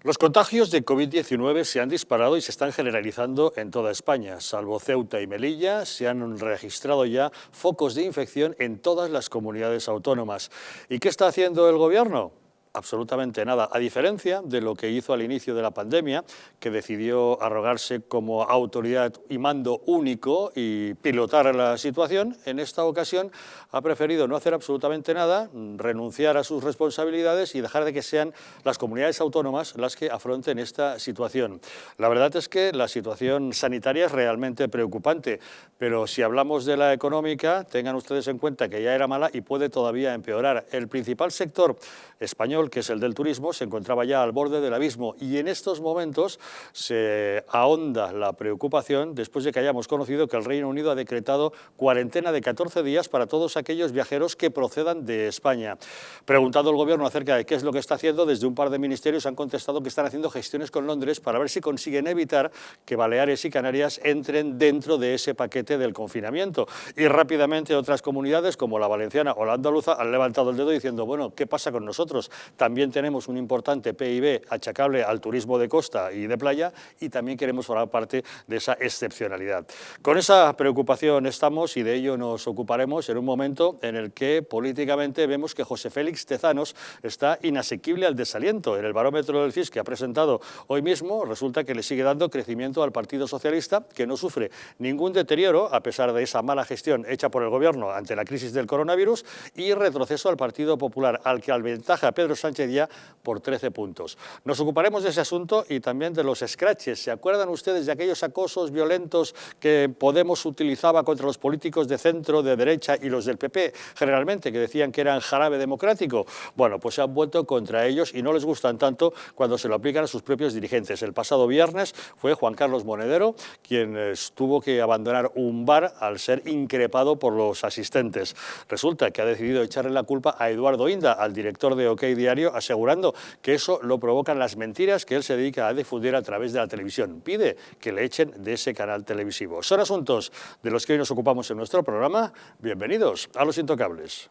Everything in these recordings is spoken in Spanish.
Los contagios de COVID-19 se han disparado y se están generalizando en toda España. Salvo Ceuta y Melilla, se han registrado ya focos de infección en todas las comunidades autónomas. ¿Y qué está haciendo el Gobierno? Absolutamente nada, a diferencia de lo que hizo al inicio de la pandemia, que decidió arrogarse como autoridad y mando único y pilotar la situación. En esta ocasión ha preferido no hacer absolutamente nada, renunciar a sus responsabilidades y dejar de que sean las comunidades autónomas las que afronten esta situación. La verdad es que la situación sanitaria es realmente preocupante, pero si hablamos de la económica, tengan ustedes en cuenta que ya era mala y puede todavía empeorar. El principal sector español, que es el del turismo, se encontraba ya al borde del abismo y en estos momentos se ahonda la preocupación después de que hayamos conocido que el Reino Unido ha decretado cuarentena de 14 días para todos aquellos viajeros que procedan de España. Preguntado el Gobierno acerca de qué es lo que está haciendo, desde un par de ministerios han contestado que están haciendo gestiones con Londres para ver si consiguen evitar que Baleares y Canarias entren dentro de ese paquete del confinamiento. Y rápidamente otras comunidades como la valenciana o la andaluza han levantado el dedo diciendo, bueno, ¿qué pasa con nosotros? También tenemos un importante PIB achacable al turismo de costa y de playa y también queremos formar parte de esa excepcionalidad. Con esa preocupación estamos y de ello nos ocuparemos en un momento en el que políticamente vemos que José Félix Tezanos está inasequible al desaliento. En el barómetro del CIS que ha presentado hoy mismo resulta que le sigue dando crecimiento al Partido Socialista, que no sufre ningún deterioro a pesar de esa mala gestión hecha por el Gobierno ante la crisis del coronavirus, y retroceso al Partido Popular, al que aventaja a Pedro Sánchez ya por 13 puntos. Nos ocuparemos de ese asunto y también de los escraches. ¿Se acuerdan ustedes de aquellos acosos violentos que Podemos utilizaba contra los políticos de centro, de derecha y los del PP, generalmente, que decían que eran jarabe democrático? Bueno, pues se han vuelto contra ellos y no les gustan tanto cuando se lo aplican a sus propios dirigentes. El pasado viernes fue Juan Carlos Monedero quien tuvo que abandonar un bar al ser increpado por los asistentes. Resulta que ha decidido echarle la culpa a Eduardo Inda, al director de OK Diario, asegurando que eso lo provocan las mentiras que él se dedica a difundir a través de la televisión. Pide que le echen de ese canal televisivo. Son asuntos de los que hoy nos ocupamos en nuestro programa. Bienvenidos a Los Intocables.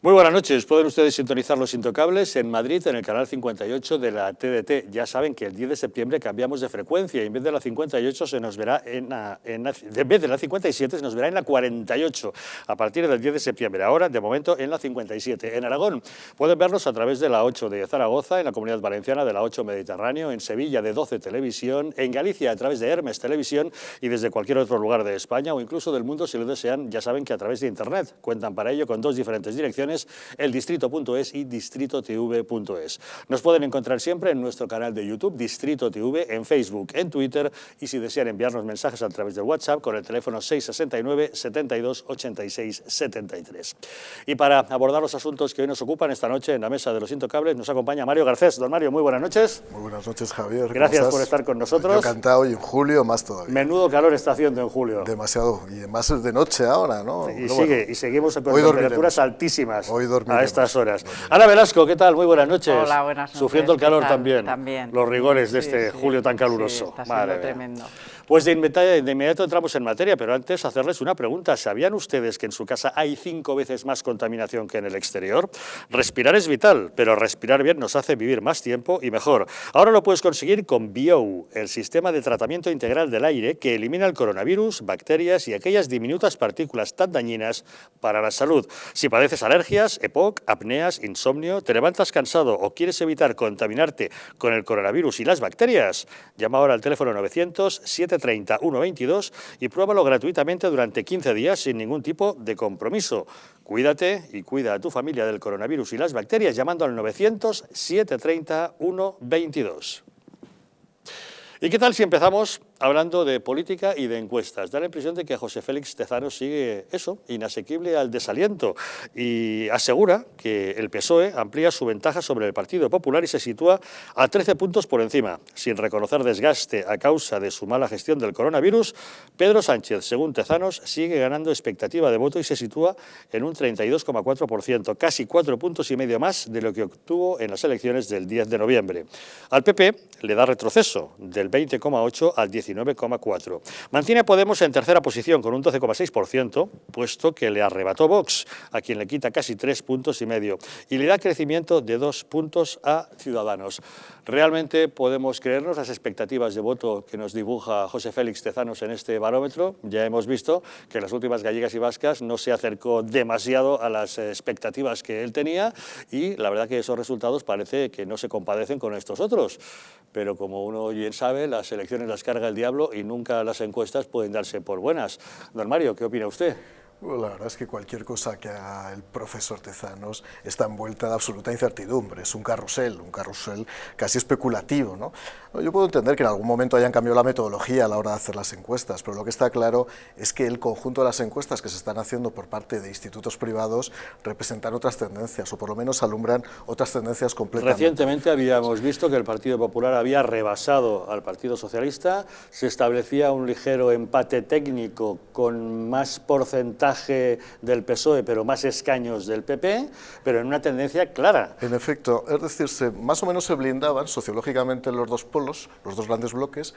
Muy buenas noches. Pueden ustedes sintonizar Los Intocables en Madrid, en el canal 58 de la TDT. Ya saben que el 10 de septiembre cambiamos de frecuencia y en vez de la 58 se nos verá en vez de la 57 se nos verá en la 48 a partir del 10 de septiembre. Ahora, de momento, en la 57. En Aragón pueden vernos a través de la 8 de Zaragoza, en la Comunidad Valenciana de la 8 Mediterráneo, en Sevilla de 12 Televisión, en Galicia a través de Hermes Televisión y desde cualquier otro lugar de España o incluso del mundo si lo desean. Ya saben que a través de Internet cuentan para ello con dos diferentes direcciones: eldistrito.es y distritotv.es. Nos pueden encontrar siempre en nuestro canal de YouTube, Distrito TV, en Facebook, en Twitter y si desean enviarnos mensajes a través del WhatsApp con el teléfono 669 72 86 73. Y para abordar los asuntos que hoy nos ocupan esta noche en la mesa de Los Intocables nos acompaña Mario Garcés. Don Mario, muy buenas noches. Muy buenas noches, Javier. Gracias por estar con nosotros. Yo encantado, y en julio más todavía. Menudo calor está haciendo en julio. Demasiado, y además es de noche ahora, ¿no? Y seguimos con temperaturas altísimas a estas horas. Ana Velasco, ¿qué tal? Muy buenas noches. Hola, buenas noches. Sufriendo el calor también. También. Los rigores de este julio tan caluroso. Sí, está siendo tremendo. Pues de inmediato entramos en materia, pero antes hacerles una pregunta. ¿Sabían ustedes que en su casa hay 5 veces más contaminación que en el exterior? Respirar es vital, pero respirar bien nos hace vivir más tiempo y mejor. Ahora lo puedes conseguir con Biou, el sistema de tratamiento integral del aire que elimina el coronavirus, bacterias y aquellas diminutas partículas tan dañinas para la salud. Si padeces alergias, EPOC, apneas, insomnio, te levantas cansado o quieres evitar contaminarte con el coronavirus y las bacterias, llama ahora al teléfono 900-730-122 y pruébalo gratuitamente durante 15 días sin ningún tipo de compromiso. Cuídate y cuida a tu familia del coronavirus y las bacterias llamando al 900-730-122. ¿Y qué tal si empezamos hablando de política y de encuestas. Da la impresión de que José Félix Tezanos sigue eso, inasequible al desaliento, y asegura que el PSOE amplía su ventaja sobre el Partido Popular y se sitúa a 13 puntos por encima. Sin reconocer desgaste a causa de su mala gestión del coronavirus, Pedro Sánchez, según Tezanos, sigue ganando expectativa de voto y se sitúa en un 32,4%, casi 4,5 puntos más de lo que obtuvo en las elecciones del 10 de noviembre. Al PP le da retroceso del 20,8 al 19,4. Mantiene a Podemos en tercera posición con un 12,6%, puesto que le arrebató Vox, a quien le quita casi 3,5 puntos, y le da crecimiento de 2 puntos a Ciudadanos. ¿Realmente podemos creernos las expectativas de voto que nos dibuja José Félix Tezanos en este barómetro? Ya hemos visto que en las últimas gallegas y vascas no se acercó demasiado a las expectativas que él tenía y la verdad que esos resultados parece que no se compadecen con estos otros. Pero como uno bien sabe, las elecciones las carga el diablo y nunca las encuestas pueden darse por buenas. Don Mario, ¿qué opina usted? Bueno, la verdad es que cualquier cosa que haga el profesor Tezanos está envuelta de absoluta incertidumbre, es un carrusel casi especulativo, ¿no? Yo puedo entender que en algún momento hayan cambiado la metodología a la hora de hacer las encuestas, pero lo que está claro es que el conjunto de las encuestas que se están haciendo por parte de institutos privados representan otras tendencias, o por lo menos alumbran otras tendencias completamente. Recientemente habíamos visto que el Partido Popular había rebasado al Partido Socialista, se establecía un ligero empate técnico con más porcentaje del PSOE, pero más escaños del PP, pero en una tendencia clara. En efecto, es decir, más o menos se blindaban sociológicamente los dos polos, los dos grandes bloques,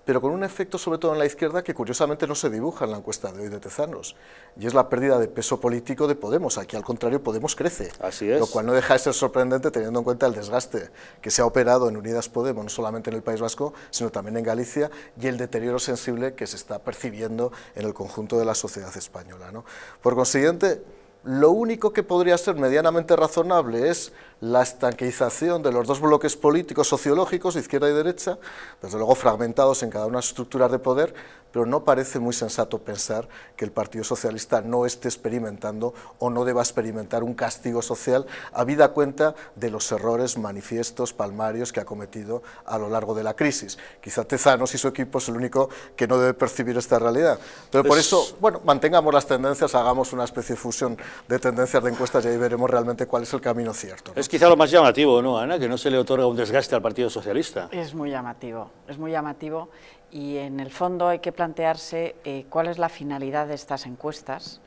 pero con un efecto sobre todo en la izquierda que curiosamente no se dibuja en la encuesta de hoy de Tezanos, y es la pérdida de peso político de Podemos. Aquí al contrario Podemos crece, así es. Lo cual no deja de ser sorprendente teniendo en cuenta el desgaste que se ha operado en Unidas Podemos, no solamente en el País Vasco, sino también en Galicia, y el deterioro sensible que se está percibiendo en el conjunto de la sociedad española, ¿no? Por consiguiente, lo único que podría ser medianamente razonable es la estanquización de los dos bloques políticos sociológicos, izquierda y derecha, desde luego fragmentados en cada una de las estructuras de poder, pero no parece muy sensato pensar que el Partido Socialista no esté experimentando o no deba experimentar un castigo social habida cuenta de los errores manifiestos, palmarios que ha cometido a lo largo de la crisis. Quizá Tezanos y su equipo es el único que no debe percibir esta realidad. Pero por eso, bueno, mantengamos las tendencias, hagamos una especie de fusión de tendencias de encuestas y ahí veremos realmente cuál es el camino cierto, ¿no? Es quizá lo más llamativo, ¿no, Ana?, que no se le otorga un desgaste al Partido Socialista. Es muy llamativo y en el fondo hay que plantearse cuál es la finalidad de estas encuestas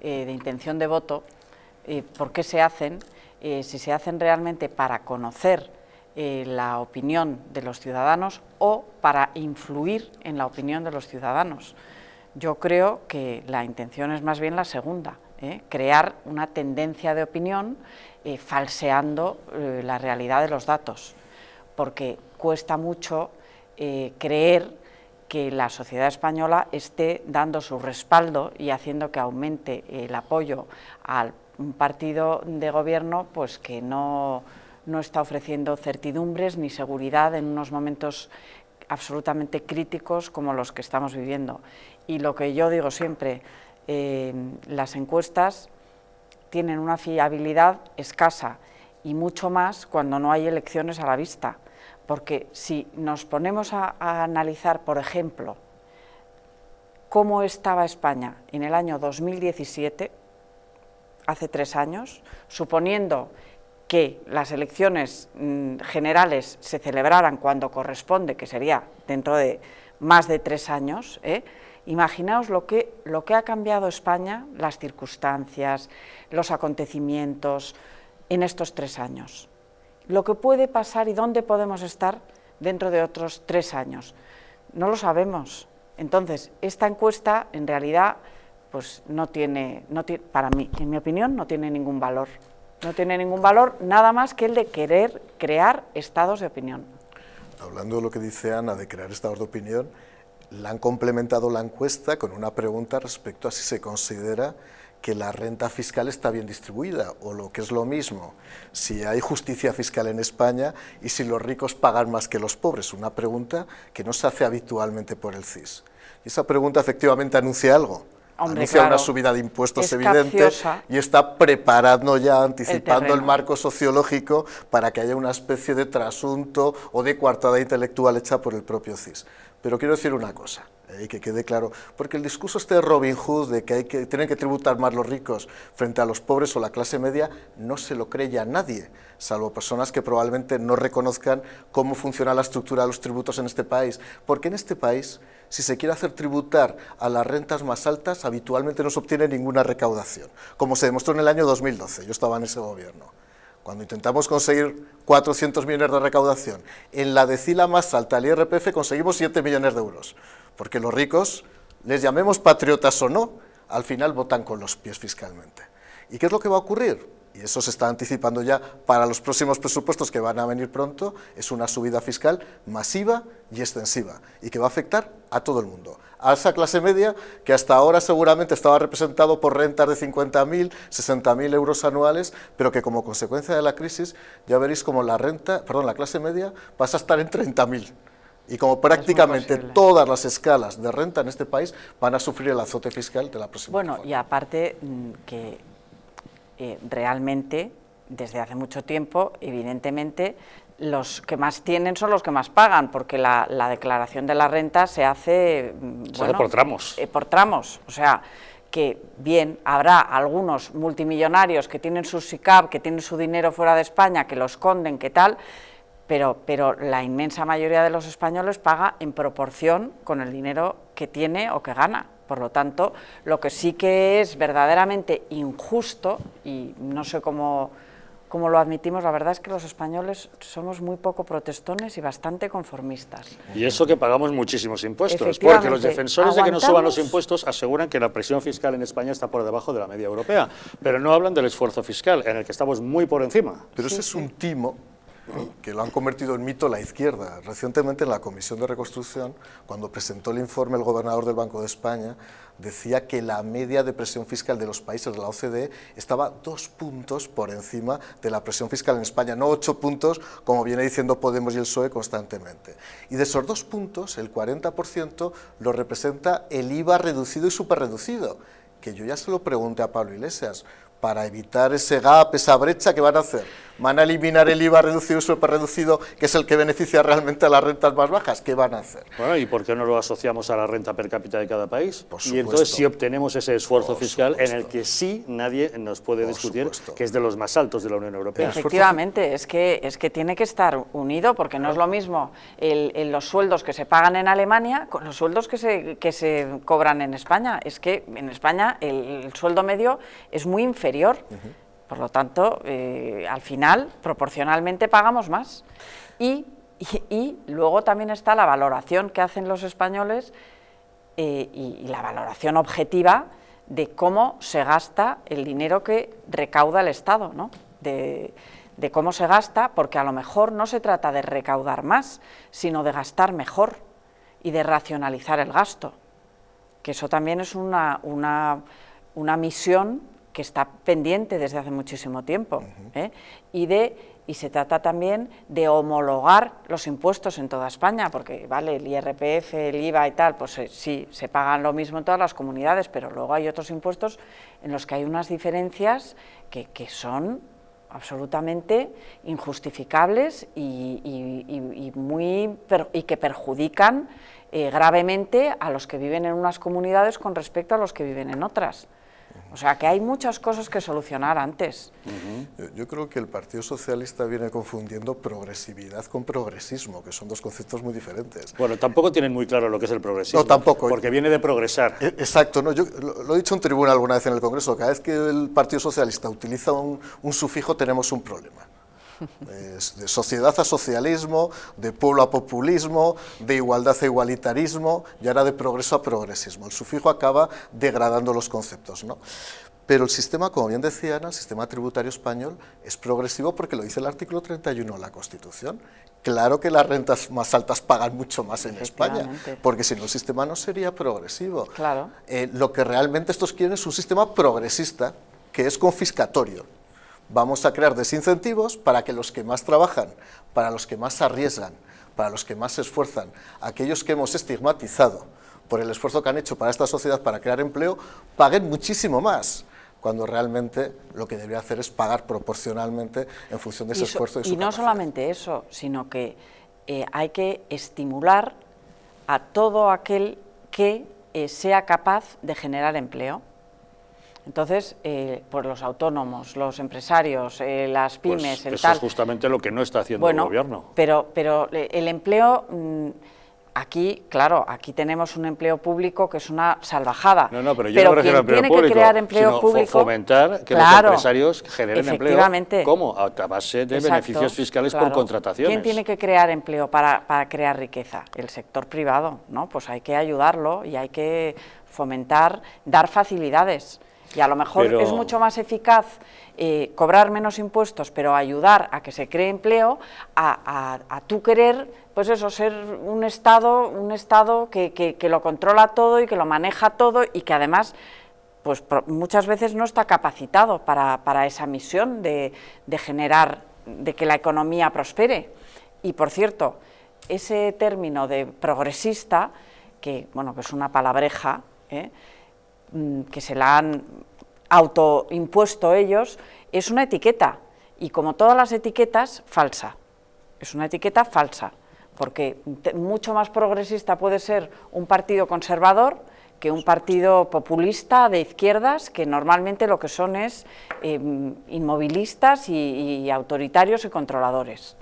de intención de voto, por qué se hacen, si se hacen realmente para conocer la opinión de los ciudadanos o para influir en la opinión de los ciudadanos. Yo creo que la intención es más bien la segunda, crear una tendencia de opinión falseando la realidad de los datos, porque cuesta mucho creer que la sociedad española esté dando su respaldo y haciendo que aumente el apoyo a un partido de gobierno pues que no está ofreciendo certidumbres ni seguridad en unos momentos absolutamente críticos como los que estamos viviendo. Y lo que yo digo siempre, las encuestas tienen una fiabilidad escasa y mucho más cuando no hay elecciones a la vista, porque si nos ponemos a analizar, por ejemplo, cómo estaba España en el año 2017, hace 3 años, suponiendo que las elecciones generales se celebraran cuando corresponde, que sería dentro de más de 3 años, imaginaos lo que ha cambiado España, las circunstancias, los acontecimientos en estos 3 años. Lo que puede pasar y dónde podemos estar dentro de otros 3 años. No lo sabemos. Entonces, esta encuesta en realidad pues no tiene, para mí, en mi opinión, no tiene ningún valor. No tiene ningún valor nada más que el de querer crear estados de opinión. Hablando de lo que dice Ana, de crear estados de opinión, la han complementado la encuesta con una pregunta respecto a si se considera que la renta fiscal está bien distribuida, o lo que es lo mismo, si hay justicia fiscal en España y si los ricos pagan más que los pobres, una pregunta que no se hace habitualmente por el CIS. Y esa pregunta efectivamente anuncia algo, Hombre, anuncia claro, una subida de impuestos es evidente capciosa. y está preparando ya, anticipando el terreno. marco sociológico para que haya una especie de trasunto o de coartada intelectual hecha por el propio CIS. Pero quiero decir una cosa, y que quede claro, porque el discurso este de Robin Hood, de que tienen que tributar más los ricos frente a los pobres o la clase media, no se lo cree ya nadie, salvo personas que probablemente no reconozcan cómo funciona la estructura de los tributos en este país, porque en este país, si se quiere hacer tributar a las rentas más altas, habitualmente no se obtiene ninguna recaudación, como se demostró en el año 2012, yo estaba en ese gobierno. Cuando intentamos conseguir 400 millones de recaudación, en la decila más alta, el IRPF, conseguimos 7 millones de euros, porque los ricos, les llamemos patriotas o no, al final votan con los pies fiscalmente. ¿Y qué es lo que va a ocurrir? Y eso se está anticipando ya para los próximos presupuestos que van a venir pronto, es una subida fiscal masiva y extensiva, y que va a afectar a todo el mundo. A esa clase media que hasta ahora seguramente estaba representado por rentas de 50.000, 60.000 euros anuales, pero que como consecuencia de la crisis ya veréis como la clase media pasa a estar en 30.000. Y como prácticamente todas las escalas de renta en este país van a sufrir el azote fiscal de la próxima reforma. Y aparte que realmente, desde hace mucho tiempo, evidentemente, los que más tienen son los que más pagan, porque la declaración de la renta se hace, hace por tramos. Por tramos, o sea, que bien, habrá algunos multimillonarios que tienen su SICAV, que tienen su dinero fuera de España, que lo esconden, que tal, pero la inmensa mayoría de los españoles paga en proporción con el dinero que tiene o que gana. Por lo tanto, lo que sí que es verdaderamente injusto, y no sé cómo lo admitimos, la verdad es que los españoles somos muy poco protestones y bastante conformistas. Y eso que pagamos muchísimos impuestos, porque los defensores de que no suban los impuestos aseguran que la presión fiscal en España está por debajo de la media europea, pero no hablan del esfuerzo fiscal, en el que estamos muy por encima. Pero ese es un timo que lo han convertido en mito la izquierda. Recientemente en la Comisión de Reconstrucción, cuando presentó el informe el gobernador del Banco de España, decía que la media de presión fiscal de los países de la OCDE estaba 2 puntos por encima de la presión fiscal en España, no 8 puntos, como viene diciendo Podemos y el PSOE constantemente. Y de esos 2 puntos, el 40% lo representa el IVA reducido y superreducido, que yo ya se lo pregunté a Pablo Iglesias. Para evitar ese gap, esa brecha, ¿qué van a hacer? ¿Van a eliminar el IVA reducido y superreducido, que es el que beneficia realmente a las rentas más bajas? ¿Qué van a hacer? Bueno, ¿y por qué no lo asociamos a la renta per cápita de cada país? Por supuesto. Y entonces sí obtenemos ese esfuerzo fiscal en el que sí nadie nos puede discutir, que es de los más altos de la Unión Europea. Efectivamente, es que tiene que estar unido, porque no es lo mismo los sueldos que se pagan en Alemania con los sueldos que se cobran en España. Es que en España el sueldo medio es muy inferior. Por lo tanto, al final, proporcionalmente pagamos más. Y luego también está la valoración que hacen los españoles y la valoración objetiva de cómo se gasta el dinero que recauda el Estado, ¿no? De cómo se gasta, porque a lo mejor no se trata de recaudar más, sino de gastar mejor y de racionalizar el gasto, que eso también es una misión que está pendiente desde hace muchísimo tiempo, y se trata también de homologar los impuestos en toda España, porque vale, el IRPF, el IVA y tal, pues sí, se pagan lo mismo en todas las comunidades, pero luego hay otros impuestos en los que hay unas diferencias que son absolutamente injustificables y que perjudican gravemente a los que viven en unas comunidades con respecto a los que viven en otras. O sea, que hay muchas cosas que solucionar antes. Yo creo que el Partido Socialista viene confundiendo progresividad con progresismo, que son dos conceptos muy diferentes. Bueno, tampoco tienen muy claro lo que es el progresismo. No, tampoco. Porque viene de progresar. Exacto, ¿no? Yo lo he dicho en tribuna alguna vez en el Congreso, cada vez que el Partido Socialista utiliza un sufijo tenemos un problema. De sociedad a socialismo, de pueblo a populismo, de igualdad a igualitarismo, y ahora de progreso a progresismo. El sufijo acaba degradando los conceptos, ¿no? Pero el sistema, como bien decía Ana, el sistema tributario español es progresivo porque lo dice el artículo 31 de la Constitución. Claro que las rentas más altas pagan mucho más en España, porque si no el sistema no sería progresivo. Claro. Lo que realmente estos quieren es un sistema progresista, que es confiscatorio. Vamos a crear desincentivos para que los que más trabajan, para los que más arriesgan, para los que más se esfuerzan, aquellos que hemos estigmatizado, por el esfuerzo que han hecho para esta sociedad, para crear empleo, paguen muchísimo más, cuando realmente lo que debería hacer es pagar proporcionalmente en función de ese esfuerzo y su capacidad. Y no solamente eso, sino que hay que estimular a todo aquel que sea capaz de generar empleo. Entonces, por los autónomos, los empresarios, las pymes, pues el eso tal... es justamente lo que no está haciendo el gobierno. Pero el empleo, aquí, claro, aquí tenemos un empleo público que es una salvajada. No, pero yo no me refiero al empleo público, que crear empleo sino público, fomentar que los empresarios generen empleo. ¿Cómo? A base de beneficios fiscales por contrataciones. ¿Quién tiene que crear empleo para crear riqueza? El sector privado, ¿no? Pues hay que ayudarlo y hay que fomentar, dar facilidades. Y a lo mejor es mucho más eficaz cobrar menos impuestos, pero ayudar a que se cree empleo, a tú querer, pues eso, ser un Estado que lo controla todo y que lo maneja todo y que además, pues muchas veces no está capacitado para esa misión de generar, de que la economía prospere. Y por cierto, ese término de progresista, que es una palabreja, que se la han autoimpuesto ellos, es una etiqueta, y como todas las etiquetas, falsa. Es una etiqueta falsa, porque mucho más progresista puede ser un partido conservador que un partido populista de izquierdas, que normalmente lo que son es inmovilistas y autoritarios y controladores.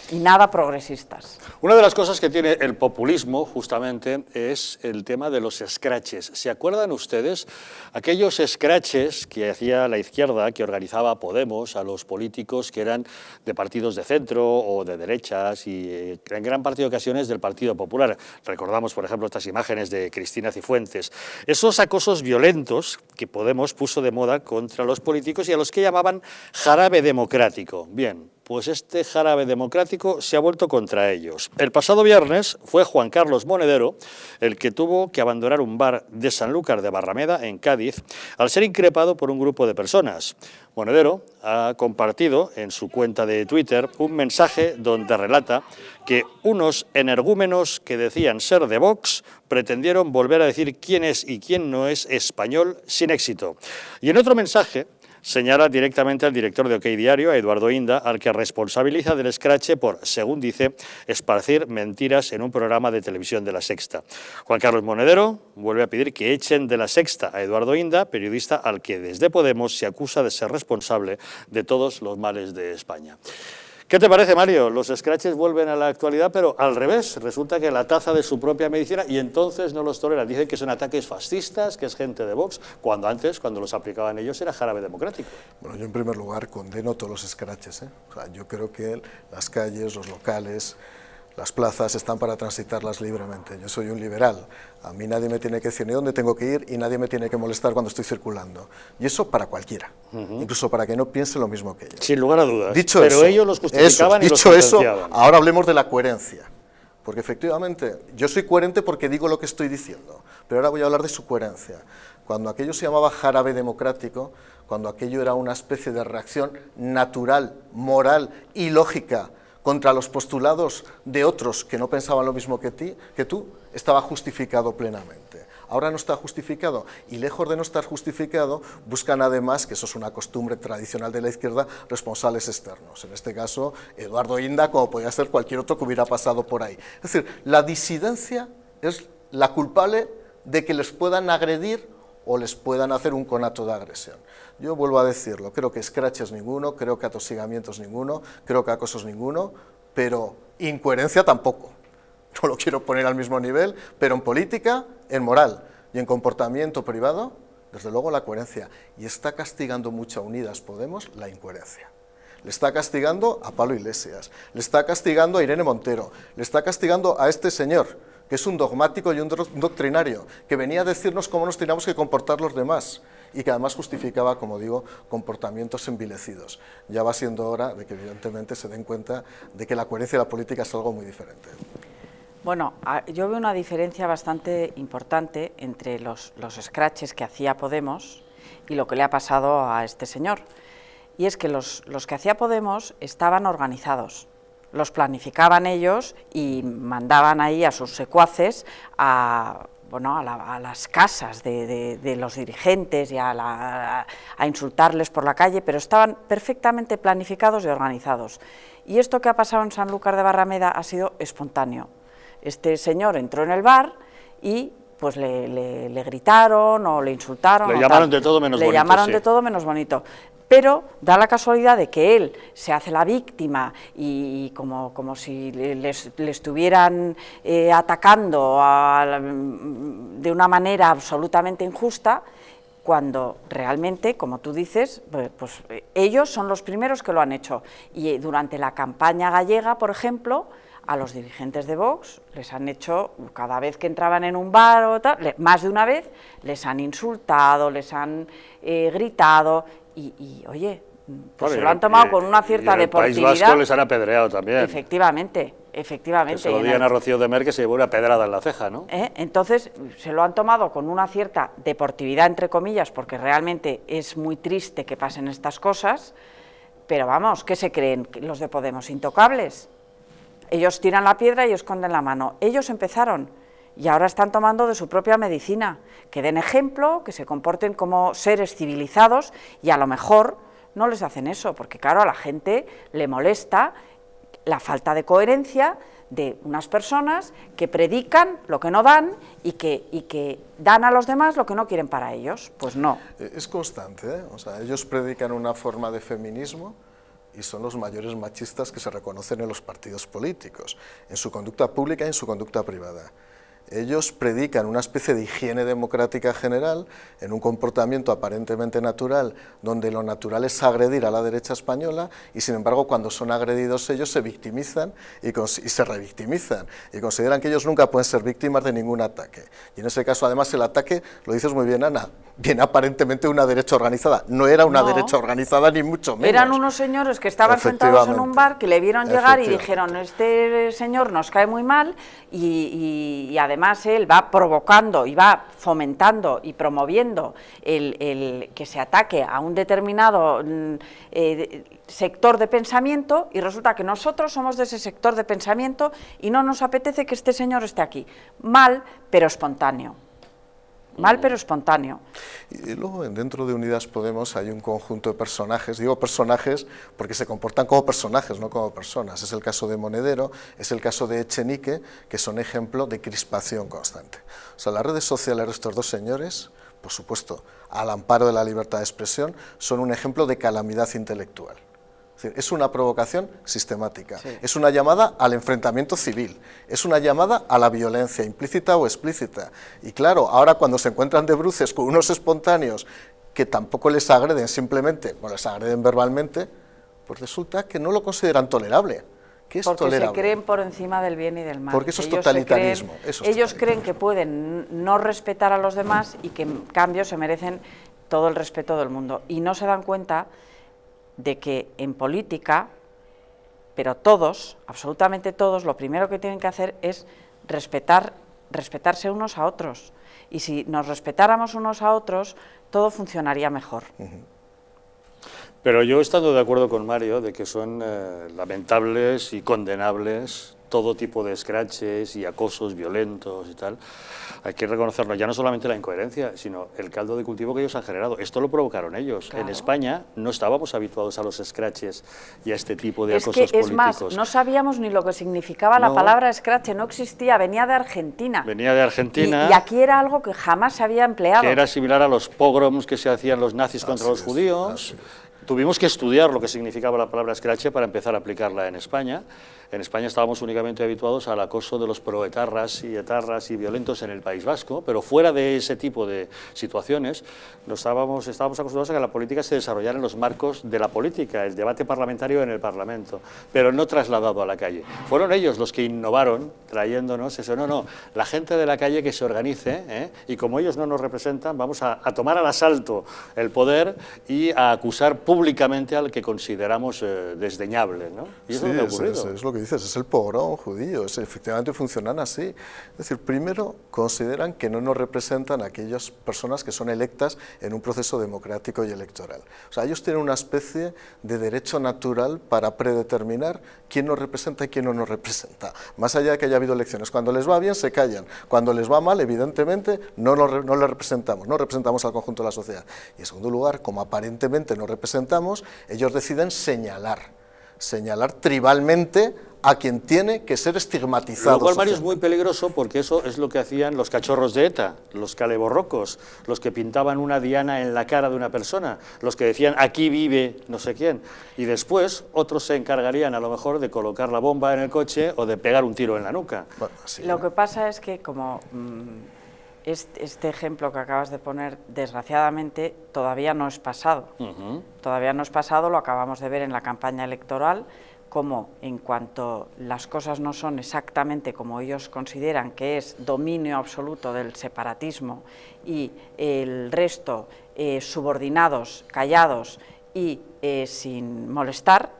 Y nada progresistas. Una de las cosas que tiene el populismo, justamente, es el tema de los escraches. ¿Se acuerdan ustedes aquellos escraches que hacía la izquierda, que organizaba Podemos a los políticos que eran de partidos de centro o de derechas y en gran parte de ocasiones del Partido Popular? Recordamos, por ejemplo, estas imágenes de Cristina Cifuentes. Esos acosos violentos que Podemos puso de moda contra los políticos y a los que llamaban jarabe democrático. Bien, pues este jarabe democrático se ha vuelto contra ellos. El pasado viernes fue Juan Carlos Monedero el que tuvo que abandonar un bar de Sanlúcar de Barrameda, en Cádiz, al ser increpado por un grupo de personas. Monedero ha compartido en su cuenta de Twitter un mensaje donde relata que unos energúmenos que decían ser de Vox pretendieron volver a decir quién es y quién no es español sin éxito. Y en otro mensaje señala directamente al director de OK Diario, a Eduardo Inda, al que responsabiliza del escrache por, según dice, esparcir mentiras en un programa de televisión de La Sexta. Juan Carlos Monedero vuelve a pedir que echen de La Sexta a Eduardo Inda, periodista al que desde Podemos se acusa de ser responsable de todos los males de España. ¿Qué te parece, Mario? Los escraches vuelven a la actualidad, pero al revés. Resulta que la taza de su propia medicina y entonces no los toleran. Dicen que son ataques fascistas, que es gente de Vox, cuando antes, cuando los aplicaban ellos, era jarabe democrático. Bueno, yo en primer lugar condeno todos los escraches. O sea, yo creo que las calles, los locales, las plazas están para transitarlas libremente. Yo soy un liberal. A mí nadie me tiene que decir ni dónde tengo que ir y nadie me tiene que molestar cuando estoy circulando. Y eso para cualquiera, incluso para que no piense lo mismo que ellos. Sin lugar a dudas. Dicho pero eso, ellos los justificaban y los dicho eso, sentenciaban. ahora hablemos de la coherencia. Porque efectivamente, yo soy coherente porque digo lo que estoy diciendo, pero ahora voy a hablar de su coherencia. Cuando aquello se llamaba jarabe democrático, cuando aquello era una especie de reacción natural, moral y lógica contra los postulados de otros que no pensaban lo mismo que tú, estaba justificado plenamente. Ahora no está justificado, y lejos de no estar justificado, buscan además, que eso es una costumbre tradicional de la izquierda, responsables externos. En este caso, Eduardo Inda, como podría ser cualquier otro que hubiera pasado por ahí. Es decir, la disidencia es la culpable de que les puedan agredir o les puedan hacer un conato de agresión. Yo vuelvo a decirlo, creo que escraches ninguno, creo que atosigamientos ninguno, creo que acosos ninguno, pero incoherencia tampoco. No lo quiero poner al mismo nivel, pero en política, en moral y en comportamiento privado, desde luego la coherencia. Y está castigando mucho a Unidas Podemos la incoherencia. Le está castigando a Pablo Iglesias, le está castigando a Irene Montero, le está castigando a este señor, que es un dogmático y un doctrinario, que venía a decirnos cómo nos teníamos que comportar los demás, y que además justificaba, como digo, comportamientos envilecidos. Ya va siendo hora de que evidentemente se den cuenta de que la coherencia de la política es algo muy diferente. Bueno, yo veo una diferencia bastante importante entre los escraches que hacía Podemos y lo que le ha pasado a este señor. Y es que los que hacía Podemos estaban organizados, los planificaban ellos y mandaban ahí a sus secuaces a bueno, a las casas de los dirigentes y a insultarles por la calle, pero estaban perfectamente planificados y organizados. Y esto que ha pasado en Sanlúcar de Barrameda ha sido espontáneo. Este señor entró en el bar y pues le gritaron o le insultaron. Le llamaron de todo menos bonito. Le llamaron de todo menos bonito. Pero da la casualidad de que él se hace la víctima y como si le estuvieran atacando de una manera absolutamente injusta, cuando realmente, como tú dices, pues ellos son los primeros que lo han hecho. Y durante la campaña gallega, por ejemplo, a los dirigentes de Vox les han hecho, cada vez que entraban en un bar o tal, más de una vez, les han insultado, les han gritado y oye, pues se lo han tomado con una cierta deportividad. En el País Vasco les han apedreado también. Efectivamente. Que se lo digan a Rocío de Mer, que se llevó una pedrada en la ceja, ¿no? Entonces, se lo han tomado con una cierta deportividad, entre comillas, porque realmente es muy triste que pasen estas cosas, pero vamos, ¿qué se creen los de Podemos? ¿Intocables? Ellos tiran la piedra y esconden la mano. Ellos empezaron y ahora están tomando de su propia medicina. Que den ejemplo, que se comporten como seres civilizados y a lo mejor no les hacen eso, porque claro, a la gente le molesta la falta de coherencia de unas personas que predican lo que no dan y que dan a los demás lo que no quieren para ellos. Pues no. Es constante, ¿eh? O sea, ellos predican una forma de feminismo y son los mayores machistas que se reconocen en los partidos políticos, en su conducta pública y en su conducta privada. Ellos predican una especie de higiene democrática general en un comportamiento aparentemente natural, donde lo natural es agredir a la derecha española y sin embargo cuando son agredidos ellos se victimizan y se revictimizan y consideran que ellos nunca pueden ser víctimas de ningún ataque. Y en ese caso además el ataque, lo dices muy bien Ana, viene aparentemente de una derecha organizada. No era una derecha organizada ni mucho menos. Eran unos señores que estaban sentados en un bar, que le vieron llegar y dijeron, este señor nos cae muy mal y además él va provocando y va fomentando y promoviendo el que se ataque a un determinado sector de pensamiento y resulta que nosotros somos de ese sector de pensamiento y no nos apetece que este señor esté aquí. Mal, pero espontáneo. Mal pero espontáneo. Y luego dentro de Unidas Podemos hay un conjunto de personajes, digo personajes porque se comportan como personajes, no como personas. Es el caso de Monedero, es el caso de Echenique, que son ejemplo de crispación constante. O sea, las redes sociales de estos dos señores, por supuesto, al amparo de la libertad de expresión, son un ejemplo de calamidad intelectual. Es una provocación sistemática, sí. Es una llamada al enfrentamiento civil, es una llamada a la violencia implícita o explícita. Y claro, ahora cuando se encuentran de bruces con unos espontáneos que tampoco les agreden simplemente, bueno, les agreden verbalmente, pues resulta que no lo consideran tolerable. ¿Qué es porque tolerable? Se creen por encima del bien y del mal. Porque eso es totalitarismo. Ellos creen que pueden no respetar a los demás y que en cambio se merecen todo el respeto del mundo. Y no se dan cuenta de que en política, pero todos, absolutamente todos, lo primero que tienen que hacer es respetarse unos a otros. Y si nos respetáramos unos a otros, todo funcionaría mejor. Pero yo estando de acuerdo con Mario de que son lamentables y condenables todo tipo de escraches y acosos violentos y tal, hay que reconocerlo, ya no solamente la incoherencia, sino el caldo de cultivo que ellos han generado. Esto lo provocaron ellos. Claro. En España no estábamos habituados a los escraches y a este tipo de acosos políticos. Es más, no sabíamos ni lo que significaba la palabra escrache, no existía, venía de Argentina. Venía de Argentina. Y aquí era algo que jamás se había empleado. Que era similar a los pogroms que se hacían los nazis contra los judíos. Tuvimos que estudiar lo que significaba la palabra escrache para empezar a aplicarla en España. En España estábamos únicamente habituados al acoso de los proetarras y etarras y violentos en el País Vasco, pero fuera de ese tipo de situaciones estábamos acostumbrados a que la política se desarrollara en los marcos de la política, el debate parlamentario en el Parlamento, pero no trasladado a la calle. Fueron ellos los que innovaron trayéndonos eso. No, la gente de la calle que se organice, y como ellos no nos representan, vamos a tomar al asalto el poder y a acusar públicamente al que consideramos desdeñable, ¿no? Y eso es lo que ha ocurrido. Es lo que dices, es el pogrom judío, efectivamente funcionan así. Es decir, primero consideran que no nos representan a aquellas personas que son electas en un proceso democrático y electoral. O sea, ellos tienen una especie de derecho natural para predeterminar quién nos representa y quién no nos representa, más allá de que haya habido elecciones. Cuando les va bien se callan, cuando les va mal, evidentemente, no les representamos, no representamos al conjunto de la sociedad. Y en segundo lugar, como aparentemente no representamos, ellos deciden señalar tribalmente a quien tiene que ser estigmatizado. Lo cual, Mario, es muy peligroso porque eso es lo que hacían los cachorros de ETA, los caleborrocos, los que pintaban una diana en la cara de una persona, los que decían aquí vive no sé quién, y después otros se encargarían a lo mejor de colocar la bomba en el coche o de pegar un tiro en la nuca. Bueno, sí, lo que pasa es que como este ejemplo que acabas de poner, desgraciadamente, todavía no es pasado. Todavía no es pasado, lo acabamos de ver en la campaña electoral, como en cuanto las cosas no son exactamente como ellos consideran que es dominio absoluto del separatismo y el resto subordinados, callados y sin molestar,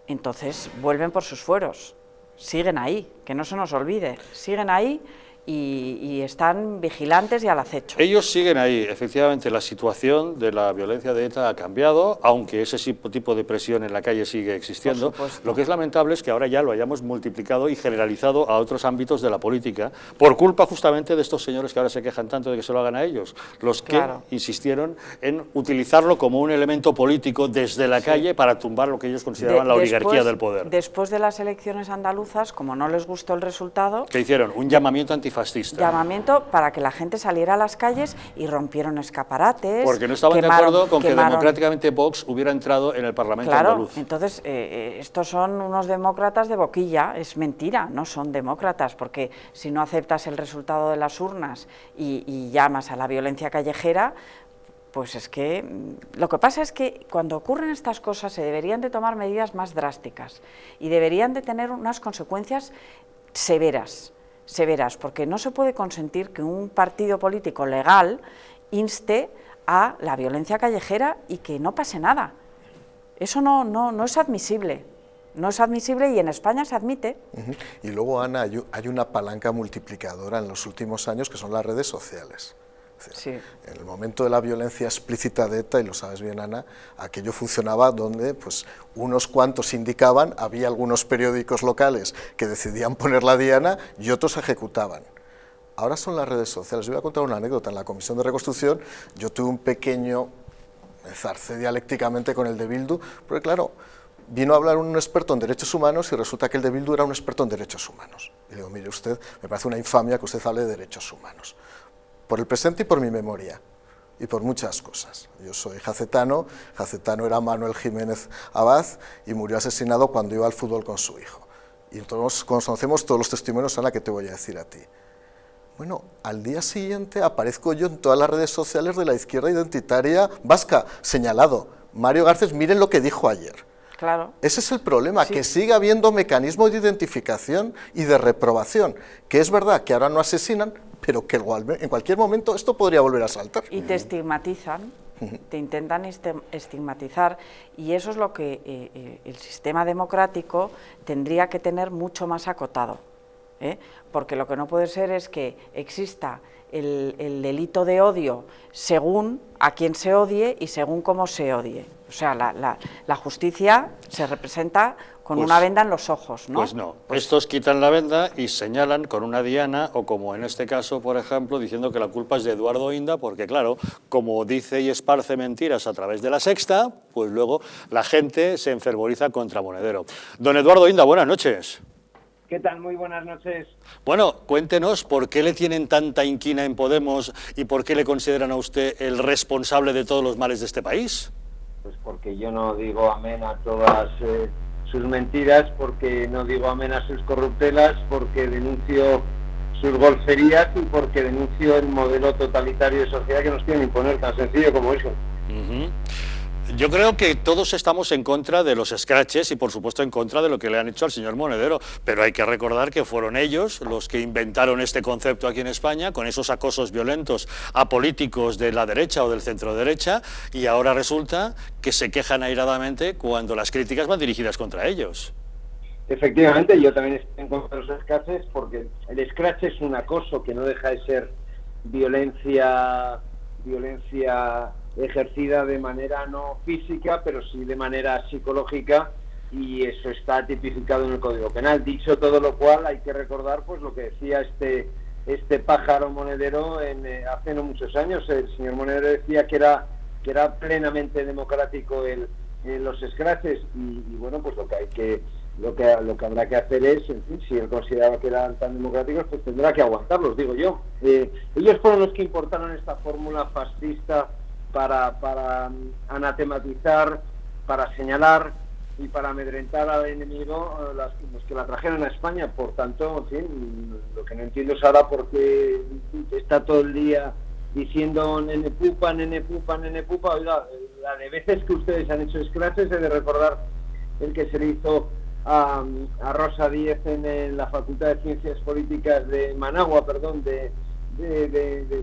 entonces vuelven por sus fueros, siguen ahí, que no se nos olvide, siguen ahí y están vigilantes y al acecho. Ellos siguen ahí. Efectivamente, la situación de la violencia de ETA ha cambiado, aunque ese tipo de presión en la calle sigue existiendo. Lo que es lamentable es que ahora ya lo hayamos multiplicado y generalizado a otros ámbitos de la política, por culpa justamente de estos señores que ahora se quejan tanto de que se lo hagan a ellos, los que insistieron en utilizarlo como un elemento político desde la calle para tumbar lo que ellos consideraban la oligarquía del poder. Después de las elecciones andaluzas, como no les gustó el resultado... ¿Qué hicieron? Un llamamiento antifascista. Llamamiento para que la gente saliera a las calles y rompieron escaparates. Porque no estaban de acuerdo con que democráticamente Vox hubiera entrado en el Parlamento andaluz. Entonces, estos son unos demócratas de boquilla, es mentira, no son demócratas, porque si no aceptas el resultado de las urnas y llamas a la violencia callejera, pues es que lo que pasa es que cuando ocurren estas cosas se deberían de tomar medidas más drásticas y deberían de tener unas consecuencias severas, porque no se puede consentir que un partido político legal inste a la violencia callejera y que no pase nada. Eso no es admisible. No es admisible y en España se admite. Y luego, Ana, hay una palanca multiplicadora en los últimos años que son las redes sociales. Sí. En el momento de la violencia explícita de ETA, y lo sabes bien, Ana, aquello funcionaba donde pues, unos cuantos indicaban, había algunos periódicos locales que decidían poner la diana y otros ejecutaban. Ahora son las redes sociales. Yo voy a contar una anécdota. En la Comisión de Reconstrucción yo tuve un pequeño zarcé dialécticamente con el de Bildu, porque claro, vino a hablar un experto en derechos humanos y resulta que el de Bildu era un experto en derechos humanos. Y le digo, mire usted, me parece una infamia que usted hable de derechos humanos. Por el presente y por mi memoria, y por muchas cosas. Yo soy jacetano era Manuel Jiménez Abad y murió asesinado cuando iba al fútbol con su hijo. Y todos conocemos todos los testimonios, Ana, que te voy a decir a ti. Bueno, al día siguiente aparezco yo en todas las redes sociales de la izquierda identitaria vasca, señalado. Mario Garcés, miren lo que dijo ayer. Claro. Ese es el problema, que sigue habiendo mecanismos de identificación y de reprobación, que es verdad que ahora no asesinan, pero que en cualquier momento esto podría volver a saltar. Y te estigmatizan, te intentan estigmatizar, y eso es lo que el sistema democrático tendría que tener mucho más acotado, porque lo que no puede ser es que exista el delito de odio según a quien se odie y según cómo se odie. O sea, la justicia se representa con una venda en los ojos, ¿no? Pues no, estos quitan la venda y señalan con una diana, o como en este caso, por ejemplo, diciendo que la culpa es de Eduardo Inda, porque claro, como dice y esparce mentiras a través de La Sexta, pues luego la gente se enfervoriza contra Monedero. Don Eduardo Inda, buenas noches. ¿Qué tal? Muy buenas noches. Bueno, cuéntenos por qué le tienen tanta inquina en Podemos y por qué le consideran a usted el responsable de todos los males de este país. Pues porque yo no digo amén a todas sus mentiras, porque no digo amén a sus corruptelas, porque denuncio sus golferías y porque denuncio el modelo totalitario de sociedad que nos quieren imponer, tan sencillo como eso. Yo creo que todos estamos en contra de los escraches y por supuesto en contra de lo que le han hecho al señor Monedero, pero hay que recordar que fueron ellos los que inventaron este concepto aquí en España, con esos acosos violentos a políticos de la derecha o del centro derecha, y ahora resulta que se quejan airadamente cuando las críticas van dirigidas contra ellos. Efectivamente, yo también estoy en contra de los scratches, porque el scratch es un acoso que no deja de ser violencia ejercida de manera no física, pero sí de manera psicológica, y eso está tipificado en el Código Penal. Dicho todo lo cual, hay que recordar pues lo que decía este pájaro monedero hace no muchos años. El señor Monedero decía que era plenamente democrático los scratches, y bueno, pues lo que habrá que hacer es, en fin, si él consideraba que eran tan democráticos, pues tendrá que aguantarlos, digo yo. Ellos fueron los que importaron esta fórmula fascista para anatematizar, para señalar y para amedrentar al enemigo, los que la trajeron a España. Por tanto, en fin, lo que no entiendo es ahora por qué está todo el día diciendo nene pupa, nene pupa, nene pupa. Oiga, la de veces que ustedes han hecho scratches, he de recordar el que se le hizo a Rosa Díez en la Facultad de Ciencias Políticas de Managua, perdón, de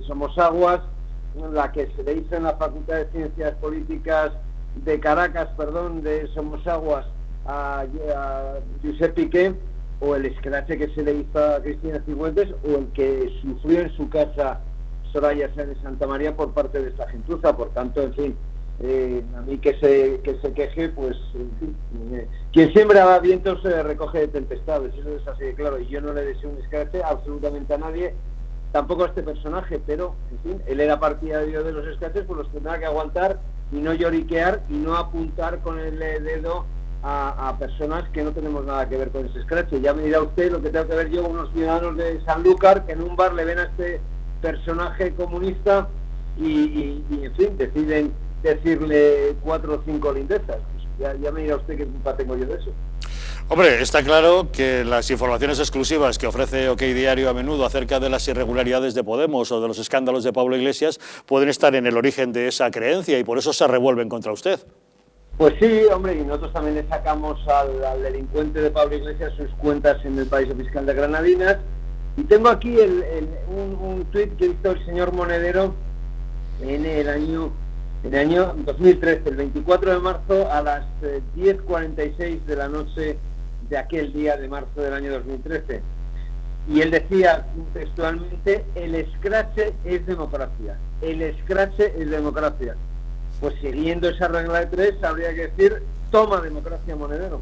Somosaguas, la que se le hizo en la Facultad de Ciencias Políticas de Caracas, perdón, de Somosaguas a Josep Piqué, o el scratch que se le hizo a Cristina Cifuentes, o el que sufrió en su casa Soraya Sáenz de Santa María por parte de esta gentuza. Por tanto, en fin, a mí que se queje, pues en fin, quien siembra vientos recoge de tempestades, eso es así de claro, y yo no le deseo un scratch absolutamente a nadie, tampoco a este personaje, pero en fin, él era partidario de los scratches, pues los tendrá que aguantar y no lloriquear y no apuntar con el dedo a personas que no tenemos nada que ver con ese scratch. Ya me dirá usted lo que tengo que ver yo, unos ciudadanos de Sanlúcar que en un bar le ven a este personaje comunista y en fin, deciden decirle 4 o 5 lindezas. Pues ya me dirá usted qué culpa tengo yo de eso. Hombre, está claro que las informaciones exclusivas que ofrece OK Diario a menudo acerca de las irregularidades de Podemos o de los escándalos de Pablo Iglesias pueden estar en el origen de esa creencia y por eso se revuelven contra usted. Pues sí, hombre, y nosotros también le sacamos al delincuente de Pablo Iglesias sus cuentas en el Paraíso Fiscal de Granadinas, y tengo aquí un tuit que hizo el señor Monedero en el año 2013, el 24 de marzo a las 10:46 de la noche de aquel día de marzo del año 2013. Y él decía textualmente: el scratch es democracia, el scratch es democracia. Pues siguiendo esa regla de 3, habría que decir: toma democracia, Monedero.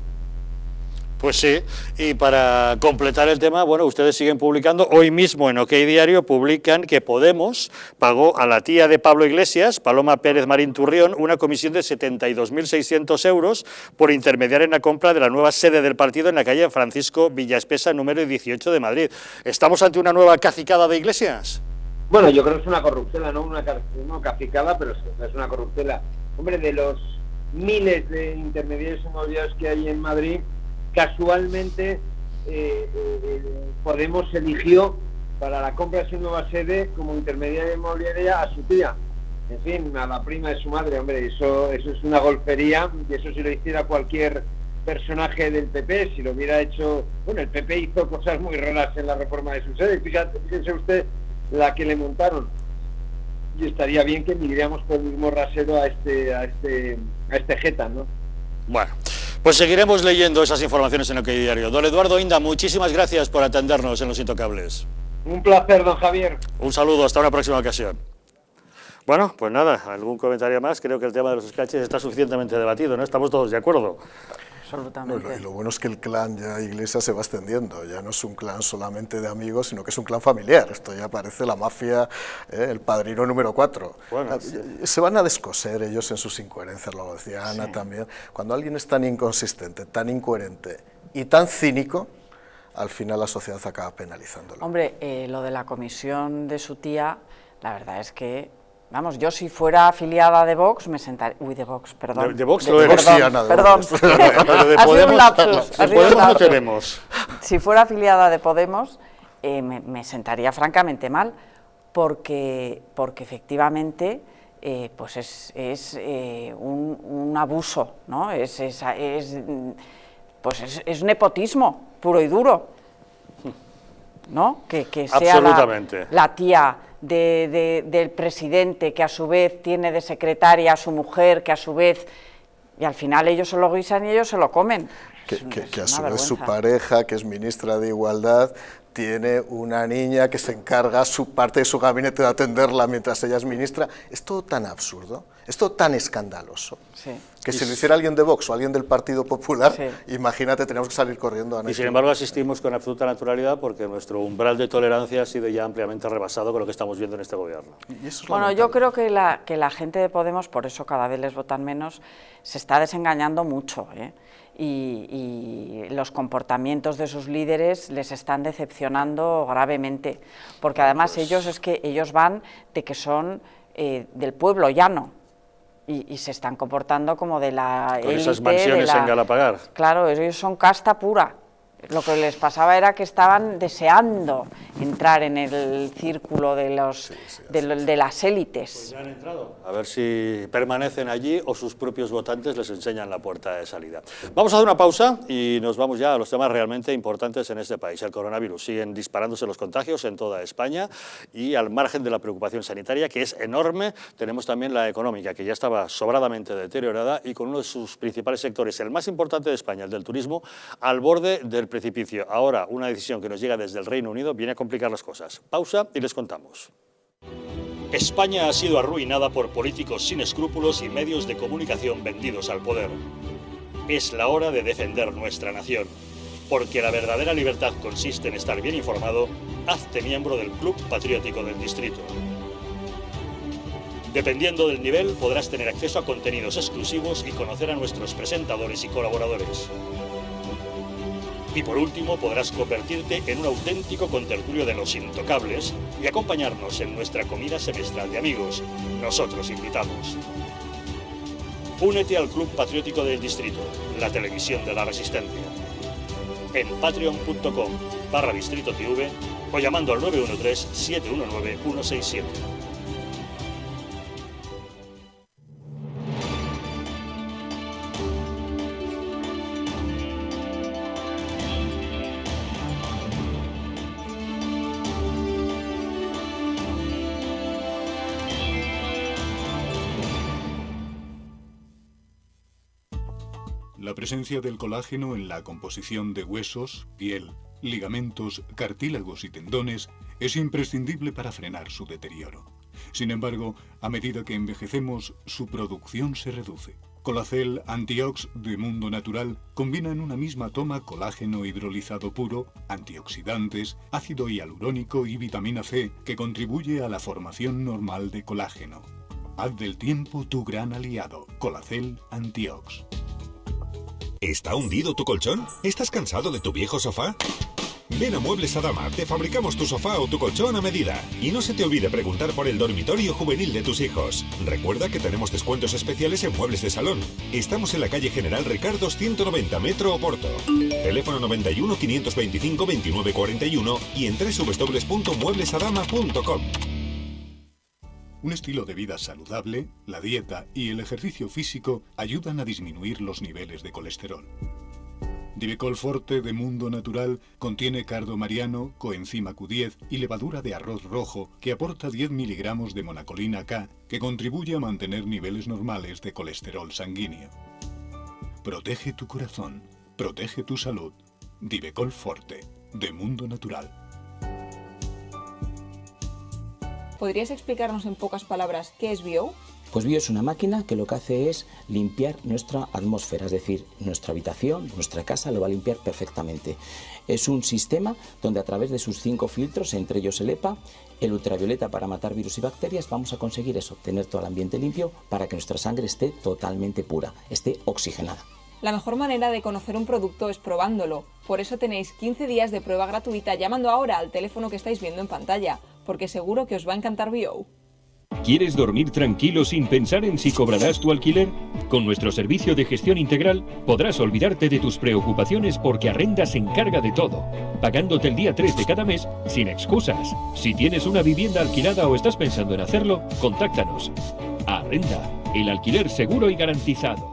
Pues sí, y para completar el tema, bueno, ustedes siguen publicando, hoy mismo en OK Diario publican que Podemos pagó a la tía de Pablo Iglesias, Paloma Pérez Marín Turrión, una comisión de 72.600 euros por intermediar en la compra de la nueva sede del partido en la calle Francisco Villaespesa, número 18 de Madrid. ¿Estamos ante una nueva cacicada de Iglesias? Bueno, yo creo que es una corruptela, no una cacicada, pero es una corruptela. Hombre, de los miles de intermediarios inmobiliarios que hay en Madrid, casualmente Podemos eligió para la compra de su nueva sede como intermediaria inmobiliaria a su tía, en fin, a la prima de su madre. Hombre, eso es una golfería, y eso si lo hiciera cualquier personaje del PP, si lo hubiera hecho... Bueno, el PP hizo cosas muy raras en la reforma de su sede, fíjese usted la que le montaron, y estaría bien que midiéramos por el mismo rasero a este jeta, ¿no? Bueno, pues seguiremos leyendo esas informaciones en OK Diario. Don Eduardo Inda, muchísimas gracias por atendernos en Los Intocables. Un placer, don Javier. Un saludo, hasta una próxima ocasión. Bueno, pues nada, algún comentario más. Creo que el tema de los scratches está suficientemente debatido, ¿no? Estamos todos de acuerdo. Absolutamente. No, y lo bueno es que el clan ya Iglesias se va extendiendo, ya no es un clan solamente de amigos, sino que es un clan familiar. Esto ya parece la mafia, el padrino número 4. Bueno, sí. Se van a descoser ellos en sus incoherencias, lo decía Ana también. Cuando alguien es tan inconsistente, tan incoherente y tan cínico, al final la sociedad acaba penalizándolo. Hombre, lo de la comisión de su tía, la verdad es que... Vamos, yo si fuera afiliada de Vox me sentaría... Uy, de Vox, perdón. De Vox lo eres. Perdón. Pero de Podemos no tenemos. Si fuera afiliada de Podemos, me sentaría francamente mal, porque efectivamente pues es un abuso, ¿no? Es nepotismo puro y duro, ¿no? Que sea la tía del presidente, que a su vez tiene de secretaria a su mujer, que a su vez... Y al final ellos se lo guisan y ellos se lo comen. que a su vez su pareja, que es ministra de Igualdad, tiene una niña que se encarga parte de su gabinete de atenderla mientras ella es ministra. Es todo tan absurdo, es todo tan escandaloso, que si lo hiciera alguien de Vox o alguien del Partido Popular, imagínate, tenemos que salir corriendo a... Y sin embargo asistimos con absoluta naturalidad porque nuestro umbral de tolerancia ha sido ya ampliamente rebasado con lo que estamos viendo en este gobierno. Bueno, yo creo que la gente de Podemos, por eso cada vez les votan menos, se está desengañando mucho, y los comportamientos de sus líderes les están decepcionando gravemente, porque además ellos van de que son del pueblo llano y se están comportando como de la élite. Con esas mansiones en Galapagar. Claro, ellos son casta pura. Lo que les pasaba era que estaban deseando entrar en el círculo de las élites. Pues ya han entrado. A ver si permanecen allí o sus propios votantes les enseñan la puerta de salida. Vamos a dar una pausa y nos vamos ya a los temas realmente importantes en este país. El coronavirus. Siguen disparándose los contagios en toda España y al margen de la preocupación sanitaria, que es enorme, tenemos también la económica, que ya estaba sobradamente deteriorada y con uno de sus principales sectores, el más importante de España, el del turismo, al borde del precipicio. Ahora, una decisión que nos llega desde el Reino Unido viene a complicar las cosas. Pausa y les contamos. España ha sido arruinada por políticos sin escrúpulos y medios de comunicación vendidos al poder. Es la hora de defender nuestra nación. Porque la verdadera libertad consiste en estar bien informado, hazte miembro del Club Patriótico del Distrito. Dependiendo del nivel, podrás tener acceso a contenidos exclusivos y conocer a nuestros presentadores y colaboradores. Y por último, podrás convertirte en un auténtico contertulio de los intocables y acompañarnos en nuestra comida semestral de amigos. Nosotros invitamos. Únete al Club Patriótico del Distrito, la televisión de la Resistencia. En patreon.com/DistritoTV o llamando al 913-719-167. La presencia del colágeno en la composición de huesos, piel, ligamentos, cartílagos y tendones es imprescindible para frenar su deterioro. Sin embargo, a medida que envejecemos, su producción se reduce. Colacel Antiox de Mundo Natural combina en una misma toma colágeno hidrolizado puro, antioxidantes, ácido hialurónico y vitamina C que contribuye a la formación normal de colágeno. Haz del tiempo tu gran aliado. Colacel Antiox. ¿Está hundido tu colchón? ¿Estás cansado de tu viejo sofá? Ven a Muebles Adama, te fabricamos tu sofá o tu colchón a medida. Y no se te olvide preguntar por el dormitorio juvenil de tus hijos. Recuerda que tenemos descuentos especiales en muebles de salón. Estamos en la calle General Ricardos 190, Metro Oporto. Teléfono 91 525 2941 y en www.mueblesadama.com. Un estilo de vida saludable, la dieta y el ejercicio físico ayudan a disminuir los niveles de colesterol. Divecol Forte de Mundo Natural contiene cardo mariano, coenzima Q10 y levadura de arroz rojo que aporta 10 miligramos de monacolina K que contribuye a mantener niveles normales de colesterol sanguíneo. Protege tu corazón, protege tu salud. Divecol Forte de Mundo Natural. ¿Podrías explicarnos en pocas palabras qué es BIO? Pues BIO es una máquina que lo que hace es limpiar nuestra atmósfera, es decir, nuestra habitación, nuestra casa lo va a limpiar perfectamente. Es un sistema donde a través de sus 5 filtros, entre ellos el EPA, el ultravioleta para matar virus y bacterias, vamos a conseguir eso, tener todo el ambiente limpio para que nuestra sangre esté totalmente pura, esté oxigenada. La mejor manera de conocer un producto es probándolo. Por eso tenéis 15 días de prueba gratuita llamando ahora al teléfono que estáis viendo en pantalla, porque seguro que os va a encantar BIO. ¿Quieres dormir tranquilo sin pensar en si cobrarás tu alquiler? Con nuestro servicio de gestión integral podrás olvidarte de tus preocupaciones porque Arrenda se encarga de todo, pagándote el día 3 de cada mes sin excusas. Si tienes una vivienda alquilada o estás pensando en hacerlo, contáctanos. Arrenda, el alquiler seguro y garantizado.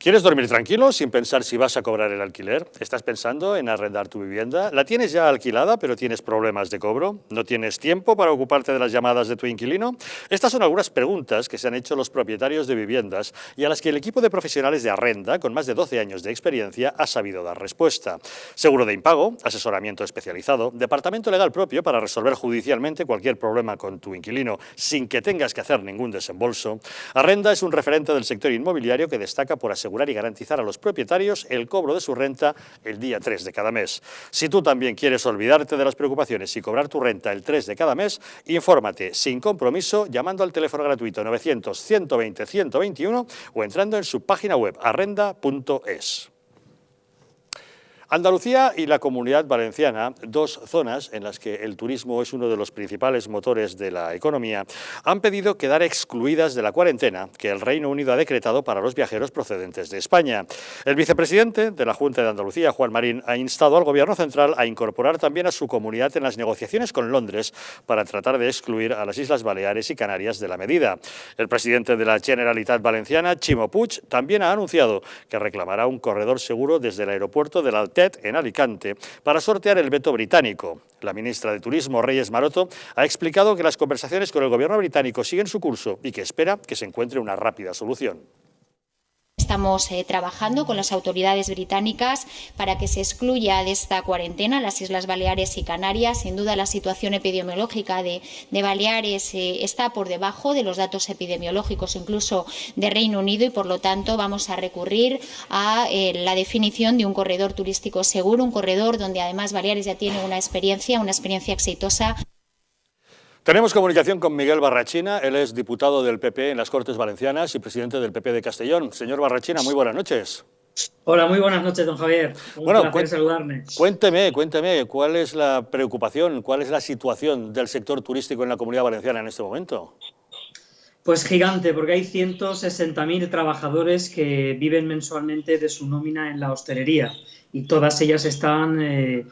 ¿Quieres dormir tranquilo sin pensar si vas a cobrar el alquiler? ¿Estás pensando en arrendar tu vivienda? ¿La tienes ya alquilada pero tienes problemas de cobro? ¿No tienes tiempo para ocuparte de las llamadas de tu inquilino? Estas son algunas preguntas que se han hecho los propietarios de viviendas y a las que el equipo de profesionales de Arrenda, con más de 12 años de experiencia, ha sabido dar respuesta. Seguro de impago, asesoramiento especializado, departamento legal propio para resolver judicialmente cualquier problema con tu inquilino sin que tengas que hacer ningún desembolso. Arrenda es un referente del sector inmobiliario que destaca por asegurar y garantizar a los propietarios el cobro de su renta el día 3 de cada mes. Si tú también quieres olvidarte de las preocupaciones y cobrar tu renta el 3 de cada mes, infórmate sin compromiso llamando al teléfono gratuito 900-120-121 o entrando en su página web arrenda.es. Andalucía y la Comunidad Valenciana, dos zonas en las que el turismo es uno de los principales motores de la economía, han pedido quedar excluidas de la cuarentena que el Reino Unido ha decretado para los viajeros procedentes de España. El vicepresidente de la Junta de Andalucía, Juan Marín, ha instado al Gobierno central a incorporar también a su comunidad en las negociaciones con Londres para tratar de excluir a las Islas Baleares y Canarias de la medida. El presidente de la Generalitat Valenciana, Ximo Puig, también ha anunciado que reclamará un corredor seguro desde el aeropuerto del Altet en Alicante para sortear el veto británico. La ministra de Turismo, Reyes Maroto, ha explicado que las conversaciones con el gobierno británico siguen su curso y que espera que se encuentre una rápida solución. Estamos trabajando con las autoridades británicas para que se excluya de esta cuarentena las Islas Baleares y Canarias. Sin duda la situación epidemiológica de Baleares está por debajo de los datos epidemiológicos incluso de Reino Unido y por lo tanto vamos a recurrir a la definición de un corredor turístico seguro, un corredor donde además Baleares ya tiene una experiencia exitosa. Tenemos comunicación con Miguel Barrachina, él es diputado del PP en las Cortes Valencianas y presidente del PP de Castellón. Señor Barrachina, muy buenas noches. Hola, muy buenas noches, don Javier. Un placer saludarme. Cuénteme, ¿cuál es la preocupación, cuál es la situación del sector turístico en la Comunidad Valenciana en este momento? Pues gigante, porque hay 160.000 trabajadores que viven mensualmente de su nómina en la hostelería y todas ellas están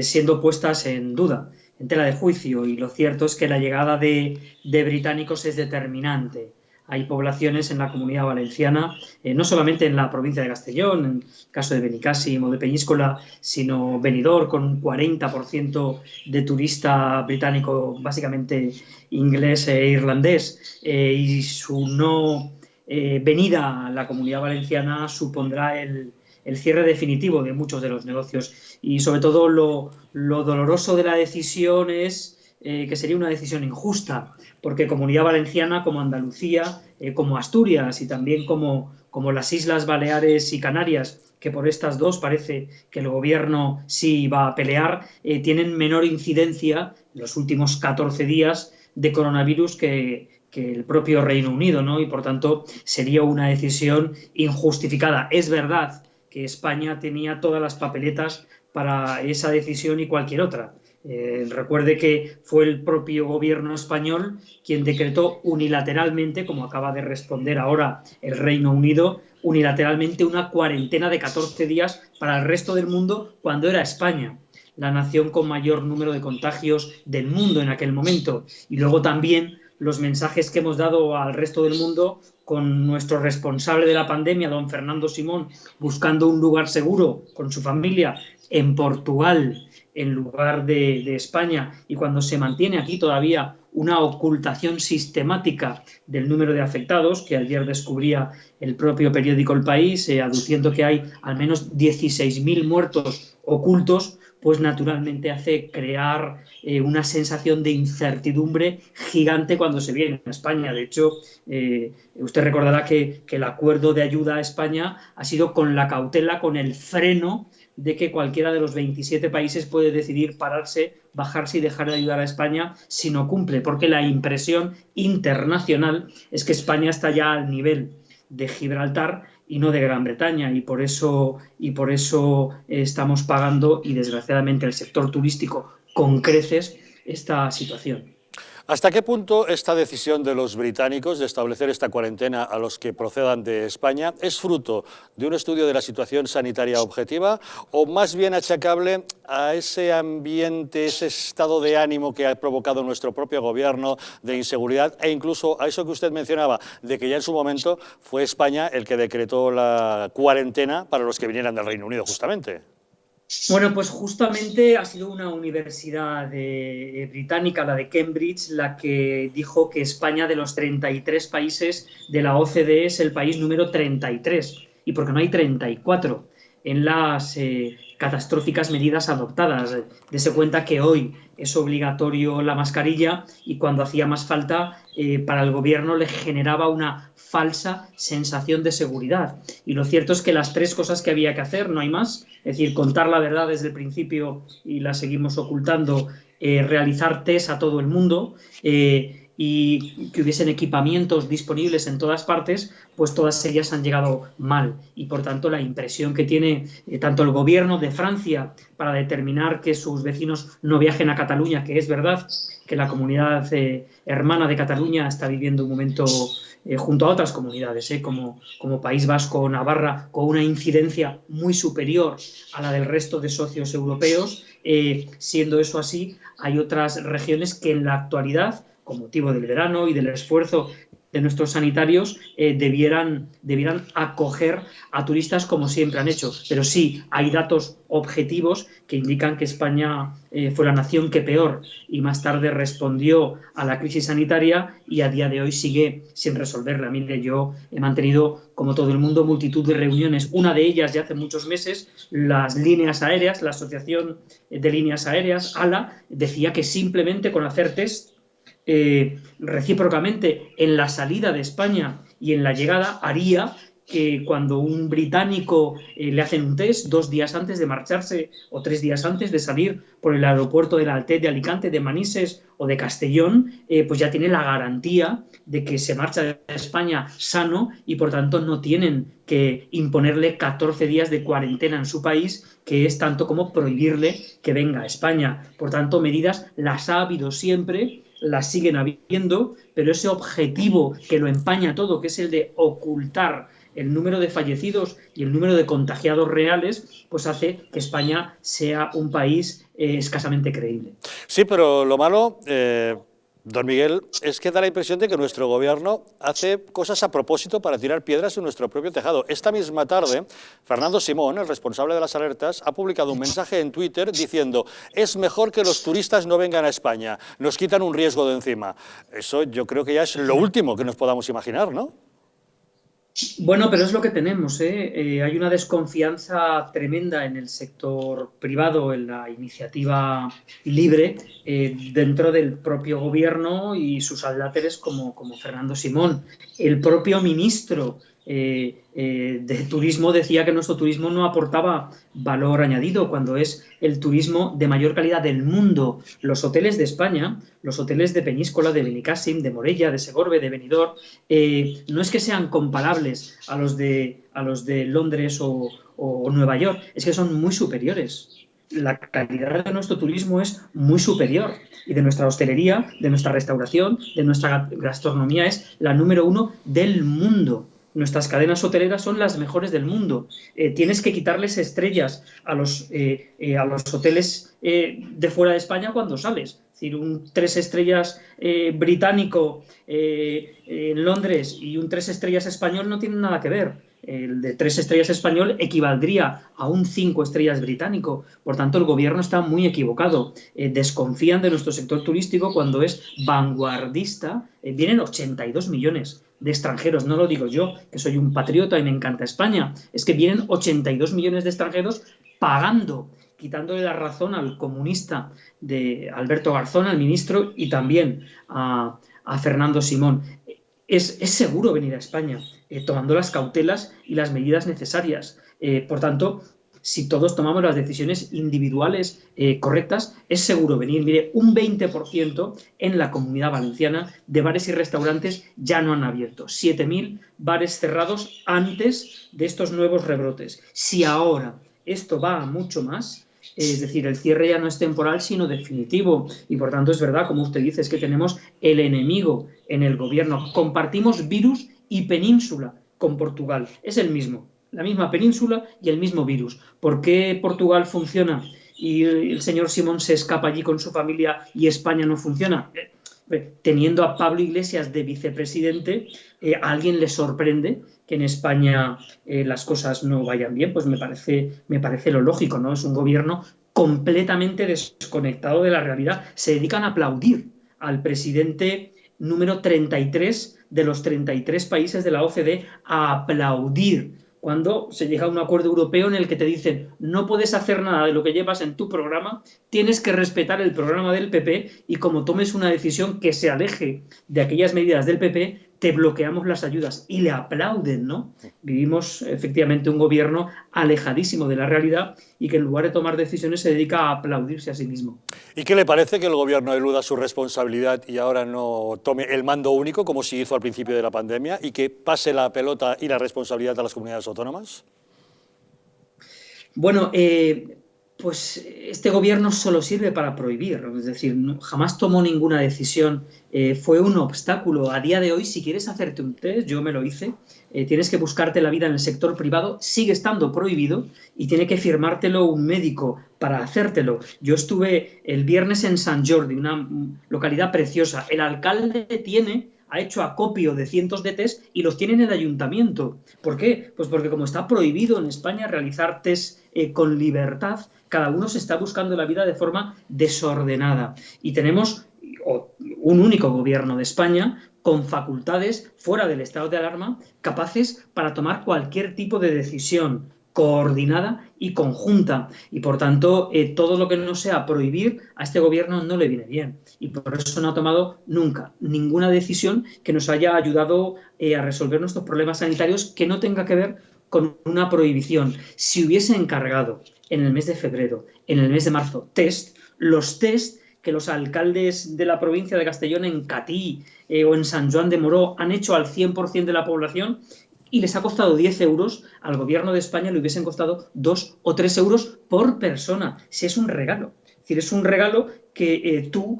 siendo puestas en duda, en tela de juicio, y lo cierto es que la llegada de británicos es determinante. Hay poblaciones en la Comunidad Valenciana, no solamente en la provincia de Castellón, en el caso de Benicàssim o de Peñíscola, sino Benidorm, con un 40% de turista británico, básicamente inglés e irlandés, y su no venida a la Comunidad Valenciana supondrá el cierre definitivo de muchos de los negocios. Y sobre todo lo doloroso de la decisión es que sería una decisión injusta, porque Comunidad Valenciana, como Andalucía, como Asturias y también como las Islas Baleares y Canarias, que por estas dos parece que el gobierno sí va a pelear, tienen menor incidencia en los últimos 14 días de coronavirus que el propio Reino Unido, ¿no? Y por tanto sería una decisión injustificada. Es verdad que España tenía todas las papeletas para esa decisión y cualquier otra. Recuerde que fue el propio gobierno español quien decretó unilateralmente, como acaba de responder ahora el Reino Unido, unilateralmente una cuarentena de 14 días para el resto del mundo cuando era España la nación con mayor número de contagios del mundo en aquel momento. Y luego también los mensajes que hemos dado al resto del mundo con nuestro responsable de la pandemia, don Fernando Simón, buscando un lugar seguro con su familia en Portugal en lugar de España, y cuando se mantiene aquí todavía una ocultación sistemática del número de afectados, que ayer descubría el propio periódico El País, aduciendo que hay al menos 16.000 muertos ocultos, pues naturalmente hace crear una sensación de incertidumbre gigante cuando se viene a España. De hecho, usted recordará que el acuerdo de ayuda a España ha sido con la cautela, con el freno de que cualquiera de los 27 países puede decidir pararse, bajarse y dejar de ayudar a España si no cumple, porque la impresión internacional es que España está ya al nivel de Gibraltar y no de Gran Bretaña, y por eso estamos pagando, y desgraciadamente el sector turístico con creces, esta situación. ¿Hasta qué punto esta decisión de los británicos de establecer esta cuarentena a los que procedan de España es fruto de un estudio de la situación sanitaria objetiva o más bien achacable a ese ambiente, ese estado de ánimo que ha provocado nuestro propio gobierno de inseguridad e incluso a eso que usted mencionaba, de que ya en su momento fue España el que decretó la cuarentena para los que vinieran del Reino Unido, justamente? Bueno, pues justamente ha sido una universidad británica, la de Cambridge, la que dijo que España, de los 33 países de la OCDE, es el país número 33, y porque no hay 34 en las catastróficas medidas adoptadas. Dese cuenta que hoy es obligatorio la mascarilla y cuando hacía más falta, para el gobierno le generaba una falsa sensación de seguridad. Y lo cierto es que las tres cosas que había que hacer, no hay más, es decir, contar la verdad desde el principio y la seguimos ocultando, realizar test a todo el mundo, y que hubiesen equipamientos disponibles en todas partes, pues todas ellas han llegado mal. Y por tanto la impresión que tiene tanto el gobierno de Francia para determinar que sus vecinos no viajen a Cataluña, que es verdad que la comunidad hermana de Cataluña está viviendo un momento junto a otras comunidades, como País Vasco o Navarra, con una incidencia muy superior a la del resto de socios europeos. Siendo eso así, hay otras regiones que en la actualidad, con motivo del verano y del esfuerzo de nuestros sanitarios, debieran acoger a turistas como siempre han hecho. Pero sí, hay datos objetivos que indican que España fue la nación que peor y más tarde respondió a la crisis sanitaria y a día de hoy sigue sin resolverla. Mire, yo he mantenido, como todo el mundo, multitud de reuniones. Una de ellas ya hace muchos meses, las líneas aéreas, la Asociación de Líneas Aéreas, ALA, decía que simplemente con hacer test recíprocamente en la salida de España y en la llegada haría que cuando un británico le hacen un test 2 días antes de marcharse o 3 días antes de salir por el aeropuerto de la Altet, de Alicante, de Manises o de Castellón, pues ya tiene la garantía de que se marcha de España sano y por tanto no tienen que imponerle 14 días de cuarentena en su país, que es tanto como prohibirle que venga a España. Por tanto, medidas las ha habido siempre, las siguen habiendo, pero ese objetivo que lo empaña todo, que es el de ocultar el número de fallecidos y el número de contagiados reales, pues hace que España sea un país escasamente creíble. Sí, pero lo malo, don Miguel, es que da la impresión de que nuestro gobierno hace cosas a propósito para tirar piedras en nuestro propio tejado. Esta misma tarde, Fernando Simón, el responsable de las alertas, ha publicado un mensaje en Twitter diciendo: es mejor que los turistas no vengan a España, nos quitan un riesgo de encima. Eso yo creo que ya es lo último que nos podamos imaginar, ¿no? Bueno, pero es lo que tenemos, ¿eh? Hay una desconfianza tremenda en el sector privado, en la iniciativa libre, dentro del propio gobierno y sus adláteres como Fernando Simón. El propio ministro de Turismo decía que nuestro turismo no aportaba valor añadido cuando es el turismo de mayor calidad del mundo. Los hoteles de España, los hoteles de Peñíscola, de Benicàssim, de Morella, de Segorbe, de Benidorm, no es que sean comparables a los de Londres o Nueva York, es que son muy superiores. La calidad de nuestro turismo es muy superior y de nuestra hostelería, de nuestra restauración, de nuestra gastronomía es la número 1 del mundo. Nuestras cadenas hoteleras son las mejores del mundo. Tienes que quitarles estrellas a los hoteles de fuera de España cuando sales. Es decir, un 3 estrellas británico en Londres y un 3 estrellas español no tienen nada que ver. El de 3 estrellas español equivaldría a un 5 estrellas británico. Por tanto, el gobierno está muy equivocado. Desconfían de nuestro sector turístico cuando es vanguardista. Vienen 82 millones de extranjeros, no lo digo yo, que soy un patriota y me encanta España. Es que vienen 82 millones de extranjeros pagando, quitándole la razón al comunista de Alberto Garzón, al ministro, y también a Fernando Simón. Es seguro venir a España, tomando las cautelas y las medidas necesarias. Por tanto, si todos tomamos las decisiones individuales correctas, es seguro venir. Mire, un 20% en la Comunidad Valenciana de bares y restaurantes ya no han abierto. 7.000 bares cerrados antes de estos nuevos rebrotes. Si ahora esto va a mucho más, Es decir, el cierre ya no es temporal, sino definitivo. Y por tanto es verdad, como usted dice, es que tenemos el enemigo en el gobierno. Compartimos virus y península con Portugal. Es el mismo, la misma península y el mismo virus. ¿Por qué Portugal funciona y el señor Simón se escapa allí con su familia y España no funciona? Teniendo a Pablo Iglesias de vicepresidente, ¿a alguien le sorprende que en España las cosas no vayan bien? Pues me parece lo lógico, ¿no? Es un gobierno completamente desconectado de la realidad. Se dedican a aplaudir al presidente número 33 de los 33 países de la OCDE, a aplaudir cuando se llega a un acuerdo europeo en el que te dicen no puedes hacer nada de lo que llevas en tu programa, tienes que respetar el programa del PP y como tomes una decisión que se aleje de aquellas medidas del PP, te bloqueamos las ayudas. Y le aplauden, ¿no? Vivimos efectivamente un gobierno alejadísimo de la realidad y que en lugar de tomar decisiones se dedica a aplaudirse a sí mismo. ¿Y qué le parece que el gobierno eluda su responsabilidad y ahora no tome el mando único como se hizo al principio de la pandemia y que pase la pelota y la responsabilidad a las comunidades autónomas? Bueno, pues este gobierno solo sirve para prohibir, es decir, jamás tomó ninguna decisión, fue un obstáculo. A día de hoy, si quieres hacerte un test, yo me lo hice, tienes que buscarte la vida en el sector privado, sigue estando prohibido y tiene que firmártelo un médico para hacértelo. Yo estuve el viernes en Sant Jordi, una localidad preciosa, el alcalde ha hecho acopio de cientos de test y los tiene en el ayuntamiento. ¿Por qué? Pues porque como está prohibido en España realizar test con libertad, cada uno se está buscando la vida de forma desordenada. Y tenemos un único gobierno de España con facultades fuera del estado de alarma capaces para tomar cualquier tipo de decisión coordinada y conjunta, y por tanto todo lo que no sea prohibir a este gobierno no le viene bien, y por eso no ha tomado nunca ninguna decisión que nos haya ayudado a resolver nuestros problemas sanitarios que no tenga que ver con una prohibición. Si hubiese encargado en el mes de febrero, en el mes de marzo, los test que los alcaldes de la provincia de Castellón en Catí o en Sant Joan de Moró han hecho al 100% de la población, y les ha costado 10 euros, al gobierno de España le hubiesen costado 2 o 3 euros por persona. Si es un regalo. Es decir, es un regalo que tú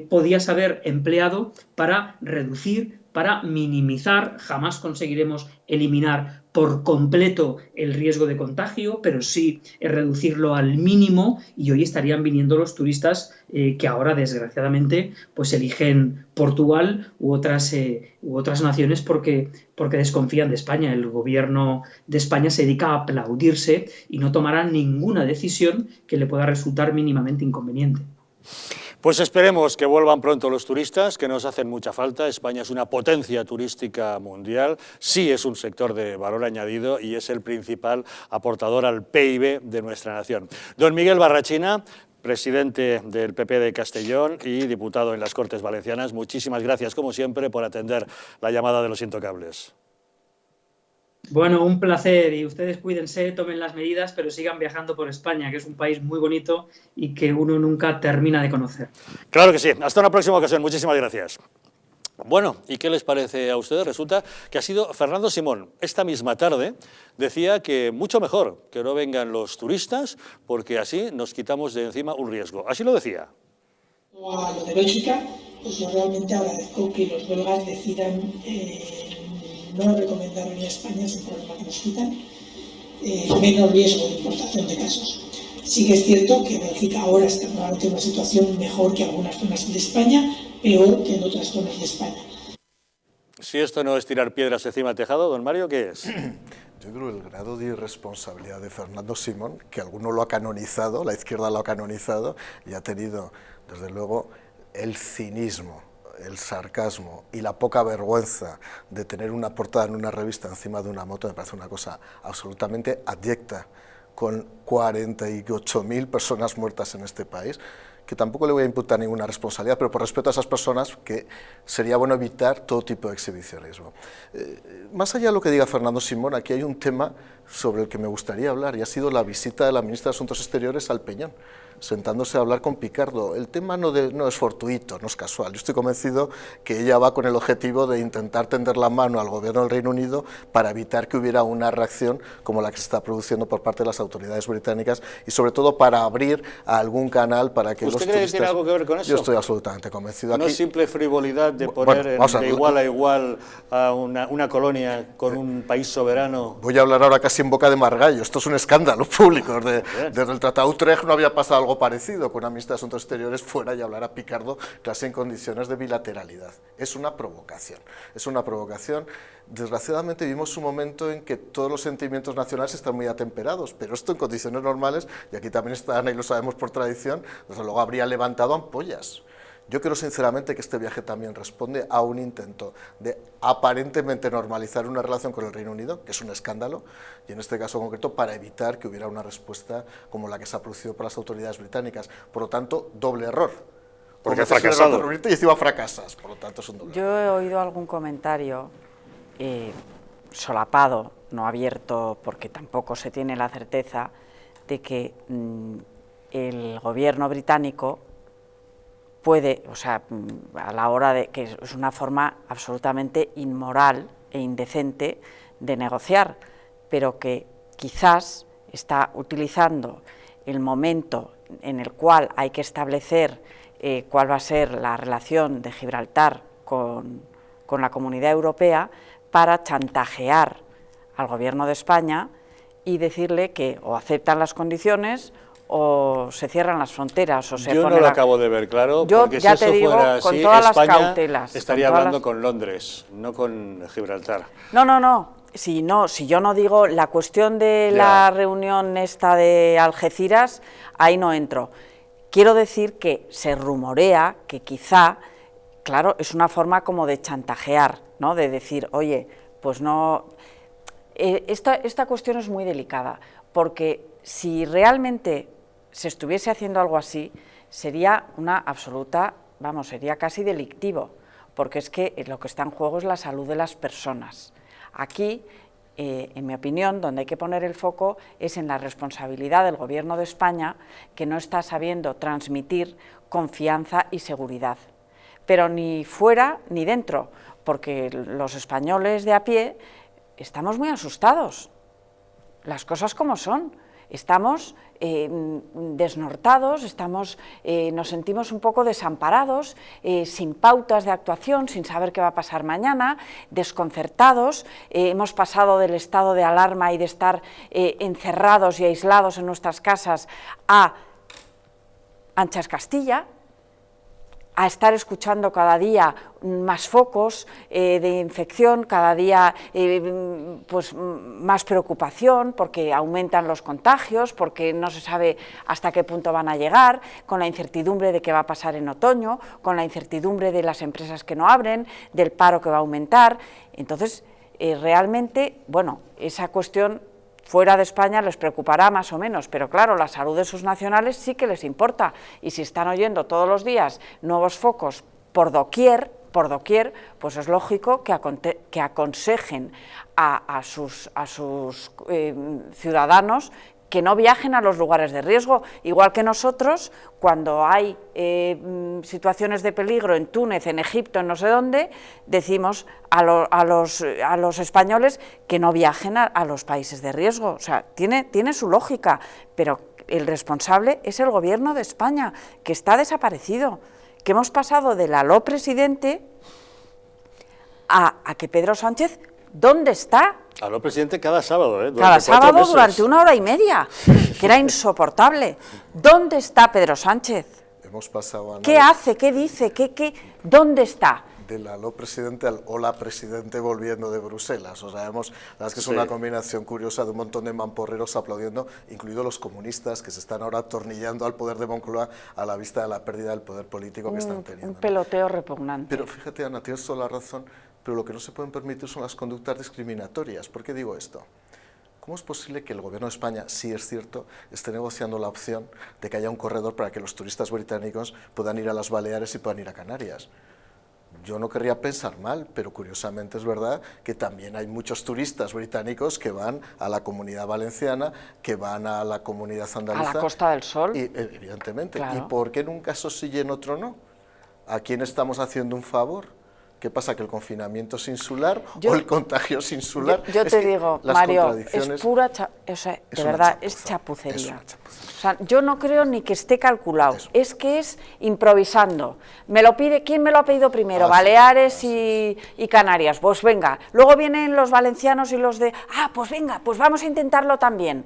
podías haber empleado para reducir, para minimizar. Jamás conseguiremos eliminar por completo el riesgo de contagio, pero sí reducirlo al mínimo, y hoy estarían viniendo los turistas que ahora desgraciadamente pues eligen Portugal u otras naciones porque desconfían de España. El gobierno de España se dedica a aplaudirse y no tomará ninguna decisión que le pueda resultar mínimamente inconveniente. Pues esperemos que vuelvan pronto los turistas, que nos hacen mucha falta. España es una potencia turística mundial, sí es un sector de valor añadido y es el principal aportador al PIB de nuestra nación. Don Miguel Barrachina, presidente del PP de Castellón y diputado en las Cortes Valencianas, muchísimas gracias, como siempre, por atender la llamada de los intocables. Bueno, un placer, y ustedes cuídense, tomen las medidas, pero sigan viajando por España, que es un país muy bonito y que uno nunca termina de conocer. Claro que sí. Hasta una próxima ocasión. Muchísimas gracias. Bueno, ¿y qué les parece a ustedes? Resulta que ha sido Fernando Simón. Esta misma tarde decía que mucho mejor que no vengan los turistas porque así nos quitamos de encima un riesgo. Así lo decía. A lo de Bélgica, pues yo realmente agradezco que los belgas decidan no recomendar venir a España, es un problema que nos quitan, menos riesgo de importación de casos. Sí que es cierto que Bélgica ahora está probablemente en una situación mejor que algunas zonas de España, peor que en otras zonas de España. Si esto no es tirar piedras encima del tejado, don Mario, ¿qué es? Yo creo el grado de irresponsabilidad de Fernando Simón, que alguno lo ha canonizado, la izquierda lo ha canonizado, y ha tenido, desde luego, el cinismo, el sarcasmo y la poca vergüenza de tener una portada en una revista encima de una moto, me parece una cosa absolutamente abyecta, con 48.000 personas muertas en este país, que tampoco le voy a imputar ninguna responsabilidad, pero por respeto a esas personas, que sería bueno evitar todo tipo de exhibicionismo. Más allá de lo que diga Fernando Simón, aquí hay un tema sobre el que me gustaría hablar, y ha sido la visita de la ministra de Asuntos Exteriores al Peñón. sentándose a hablar con Picardo. El tema no es fortuito, no es casual. Yo estoy convencido que ella va con el objetivo de intentar tender la mano al gobierno del Reino Unido para evitar que hubiera una reacción como la que se está produciendo por parte de las autoridades británicas y sobre todo para abrir a algún canal para que los turistas... ¿Usted cree que tiene algo que ver con eso? Yo estoy absolutamente convencido. No es simple frivolidad de poner de igual a igual a una colonia con un país soberano. Voy a hablar ahora casi en boca de Margallo. Esto es un escándalo público. Desde el Tratado de Utrecht no había pasado algo parecido, con una ministra de Asuntos Exteriores fuera y hablar a Picardo casi en condiciones de bilateralidad. Es una provocación. Es una provocación. Desgraciadamente vivimos un momento en que todos los sentimientos nacionales están muy atemperados, pero esto en condiciones normales, y aquí también está Ana y lo sabemos por tradición, desde luego habría levantado ampollas. Yo creo sinceramente que este viaje también responde a un intento de aparentemente normalizar una relación con el Reino Unido, que es un escándalo, y en este caso concreto para evitar que hubiera una respuesta como la que se ha producido por las autoridades británicas. Por lo tanto, doble error. Porque ha fracasado. Y encima fracasas, por lo tanto es un doble error. Yo he oído algún comentario solapado, no abierto, porque tampoco se tiene la certeza de que el gobierno británico puede, o sea, a la hora de que es una forma absolutamente inmoral e indecente de negociar, pero que quizás está utilizando el momento en el cual hay que establecer cuál va a ser la relación de Gibraltar con la Comunidad Europea para chantajear al Gobierno de España y decirle que o aceptan las condiciones o se cierran las fronteras o se Yo pone no lo acabo de ver claro, Yo porque ya si te eso digo, fuera con así, todas las España cautelas, estaría con todas hablando las... con Londres, no con Gibraltar. No, si yo no digo la cuestión de la reunión esta de Algeciras, ahí no entro. Quiero decir que se rumorea que quizá, claro, es una forma como de chantajear, ¿no? De decir, oye, pues no... Esta cuestión es muy delicada, porque si realmente se estuviese haciendo algo así, sería una absoluta, vamos, sería casi delictivo, porque es que lo que está en juego es la salud de las personas. Aquí, en mi opinión, donde hay que poner el foco es en la responsabilidad del Gobierno de España, que no está sabiendo transmitir confianza y seguridad, pero ni fuera ni dentro, porque los españoles de a pie estamos muy asustados, las cosas como son. Estamos desnortados, nos sentimos un poco desamparados, sin pautas de actuación, sin saber qué va a pasar mañana, desconcertados. Hemos pasado del estado de alarma y de estar encerrados y aislados en nuestras casas a Anchas Castilla, a estar escuchando cada día más focos de infección, cada día pues más preocupación porque aumentan los contagios, porque no se sabe hasta qué punto van a llegar, con la incertidumbre de qué va a pasar en otoño, con la incertidumbre de las empresas que no abren, del paro que va a aumentar. Entonces, realmente, bueno, esa cuestión fuera de España les preocupará más o menos, pero claro, la salud de sus nacionales sí que les importa, y si están oyendo todos los días nuevos focos por doquier, pues es lógico que aconsejen a sus ciudadanos que no viajen a los lugares de riesgo, igual que nosotros, cuando hay situaciones de peligro en Túnez, en Egipto, en no sé dónde, decimos a los españoles que no viajen a los países de riesgo. O sea, tiene su lógica, pero el responsable es el Gobierno de España, que está desaparecido, que hemos pasado del aló presidente a que Pedro Sánchez, ¿dónde está? Aló presidente cada sábado, Cada sábado durante 1 hora y media, que era insoportable. ¿Dónde está Pedro Sánchez? Hemos pasado a ¿Qué hace? ¿Qué dice? ¿Dónde está? Del aló presidente al hola presidente volviendo de Bruselas. O sea, la verdad es que es una combinación curiosa de un montón de mamporreros aplaudiendo, incluidos los comunistas que se están ahora atornillando al poder de Moncloa a la vista de la pérdida del poder político que están teniendo. Un peloteo repugnante. Pero fíjate, Ana, tienes toda la razón, pero lo que no se pueden permitir son las conductas discriminatorias. ¿Por qué digo esto? ¿Cómo es posible que el Gobierno de España, sí es cierto, esté negociando la opción de que haya un corredor para que los turistas británicos puedan ir a las Baleares y puedan ir a Canarias? Yo no querría pensar mal, pero curiosamente es verdad que también hay muchos turistas británicos que van a la Comunidad Valenciana, que van a la Comunidad Andaluza. A la Costa del Sol. Y, evidentemente. Claro. ¿Y por qué en un caso sí y en otro no? ¿A quién estamos haciendo un favor? ¿Qué pasa, que el confinamiento es insular o el contagio es insular? Yo te digo, Mario, es pura, de verdad, es chapucería. O sea, yo no creo ni que esté calculado, es que es improvisando. Me lo pide, ¿quién me lo ha pedido primero? Baleares y Canarias. Pues venga, luego vienen los valencianos y los de, pues venga, pues vamos a intentarlo también.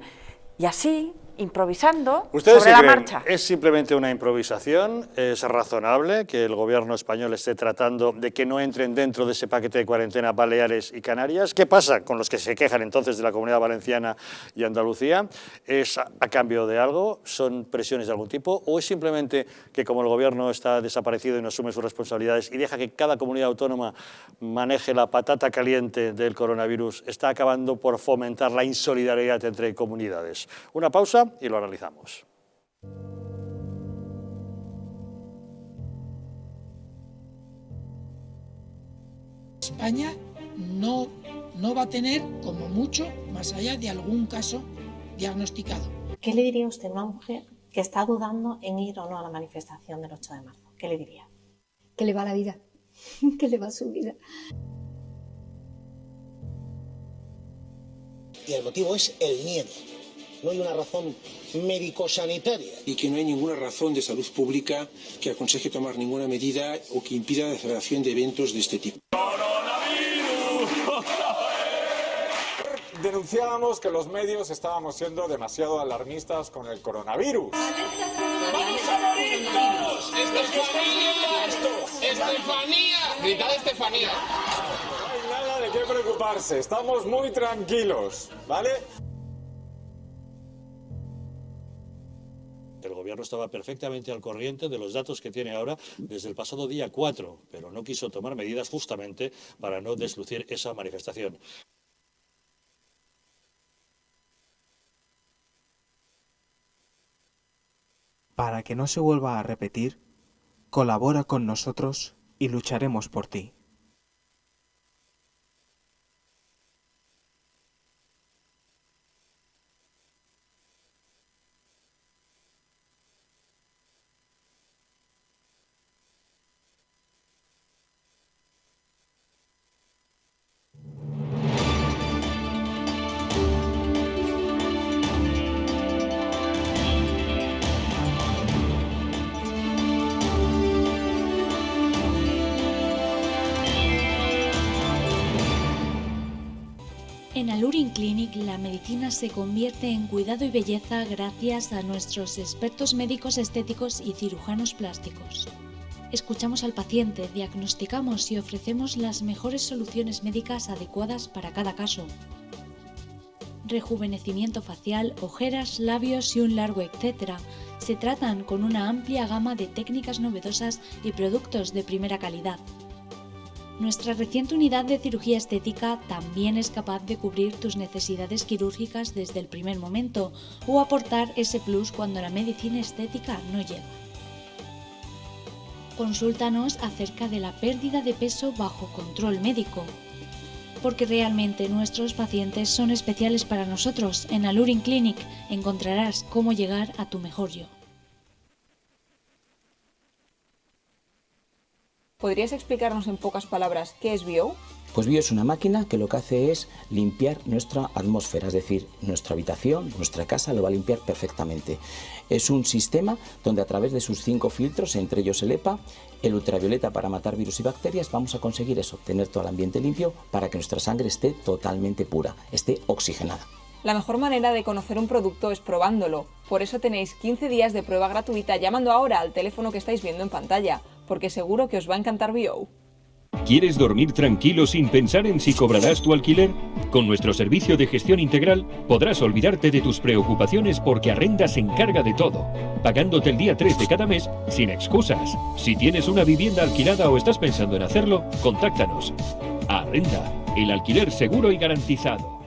Y así, improvisando sobre la marcha. ¿Es simplemente una improvisación? ¿Es razonable que el gobierno español esté tratando de que no entren dentro de ese paquete de cuarentena Baleares y Canarias? ¿Qué pasa con los que se quejan entonces de la Comunidad Valenciana y Andalucía? ¿Es a cambio de algo? ¿Son presiones de algún tipo? ¿O es simplemente que como el gobierno está desaparecido y no asume sus responsabilidades y deja que cada comunidad autónoma maneje la patata caliente del coronavirus, está acabando por fomentar la insolidaridad entre comunidades? Una pausa y lo analizamos. España no va a tener, como mucho, más allá de algún caso diagnosticado. ¿Qué le diría usted a una mujer que está dudando en ir o no a la manifestación del 8 de marzo? ¿Qué le diría? Que le va la vida, que le va su vida. Y el motivo es el miedo. No hay una razón médico-sanitaria. Y que no hay ninguna razón de salud pública que aconseje tomar ninguna medida o que impida la celebración de eventos de este tipo. Denunciábamos que los medios estábamos siendo demasiado alarmistas con el coronavirus. ¡Vamos a morir todos! ¡Estefanía! ¡Estefanía! ¡Gritad Estefanía! No hay nada de qué preocuparse, estamos muy tranquilos, ¿vale? El gobierno estaba perfectamente al corriente de los datos que tiene ahora desde el pasado día 4, pero no quiso tomar medidas justamente para no deslucir esa manifestación. Para que no se vuelva a repetir, colabora con nosotros y lucharemos por ti. En Alurin Clinic la medicina se convierte en cuidado y belleza gracias a nuestros expertos médicos estéticos y cirujanos plásticos. Escuchamos al paciente, diagnosticamos y ofrecemos las mejores soluciones médicas adecuadas para cada caso. Rejuvenecimiento facial, ojeras, labios y un largo etcétera se tratan con una amplia gama de técnicas novedosas y productos de primera calidad. Nuestra reciente unidad de cirugía estética también es capaz de cubrir tus necesidades quirúrgicas desde el primer momento o aportar ese plus cuando la medicina estética no llega. Consúltanos acerca de la pérdida de peso bajo control médico, porque realmente nuestros pacientes son especiales para nosotros. En Alurin Clinic encontrarás cómo llegar a tu mejor yo. ¿Podrías explicarnos en pocas palabras qué es BIO? Pues BIO es una máquina que lo que hace es limpiar nuestra atmósfera, es decir, nuestra habitación, nuestra casa lo va a limpiar perfectamente. Es un sistema donde a través de sus 5 filtros, entre ellos el EPA, el ultravioleta para matar virus y bacterias, vamos a conseguir eso, tener todo el ambiente limpio para que nuestra sangre esté totalmente pura, esté oxigenada. La mejor manera de conocer un producto es probándolo. Por eso tenéis 15 días de prueba gratuita llamando ahora al teléfono que estáis viendo en pantalla, porque seguro que os va a encantar BIO. ¿Quieres dormir tranquilo sin pensar en si cobrarás tu alquiler? Con nuestro servicio de gestión integral podrás olvidarte de tus preocupaciones porque Arrenda se encarga de todo, pagándote el día 3 de cada mes sin excusas. Si tienes una vivienda alquilada o estás pensando en hacerlo, contáctanos. Arrenda, el alquiler seguro y garantizado.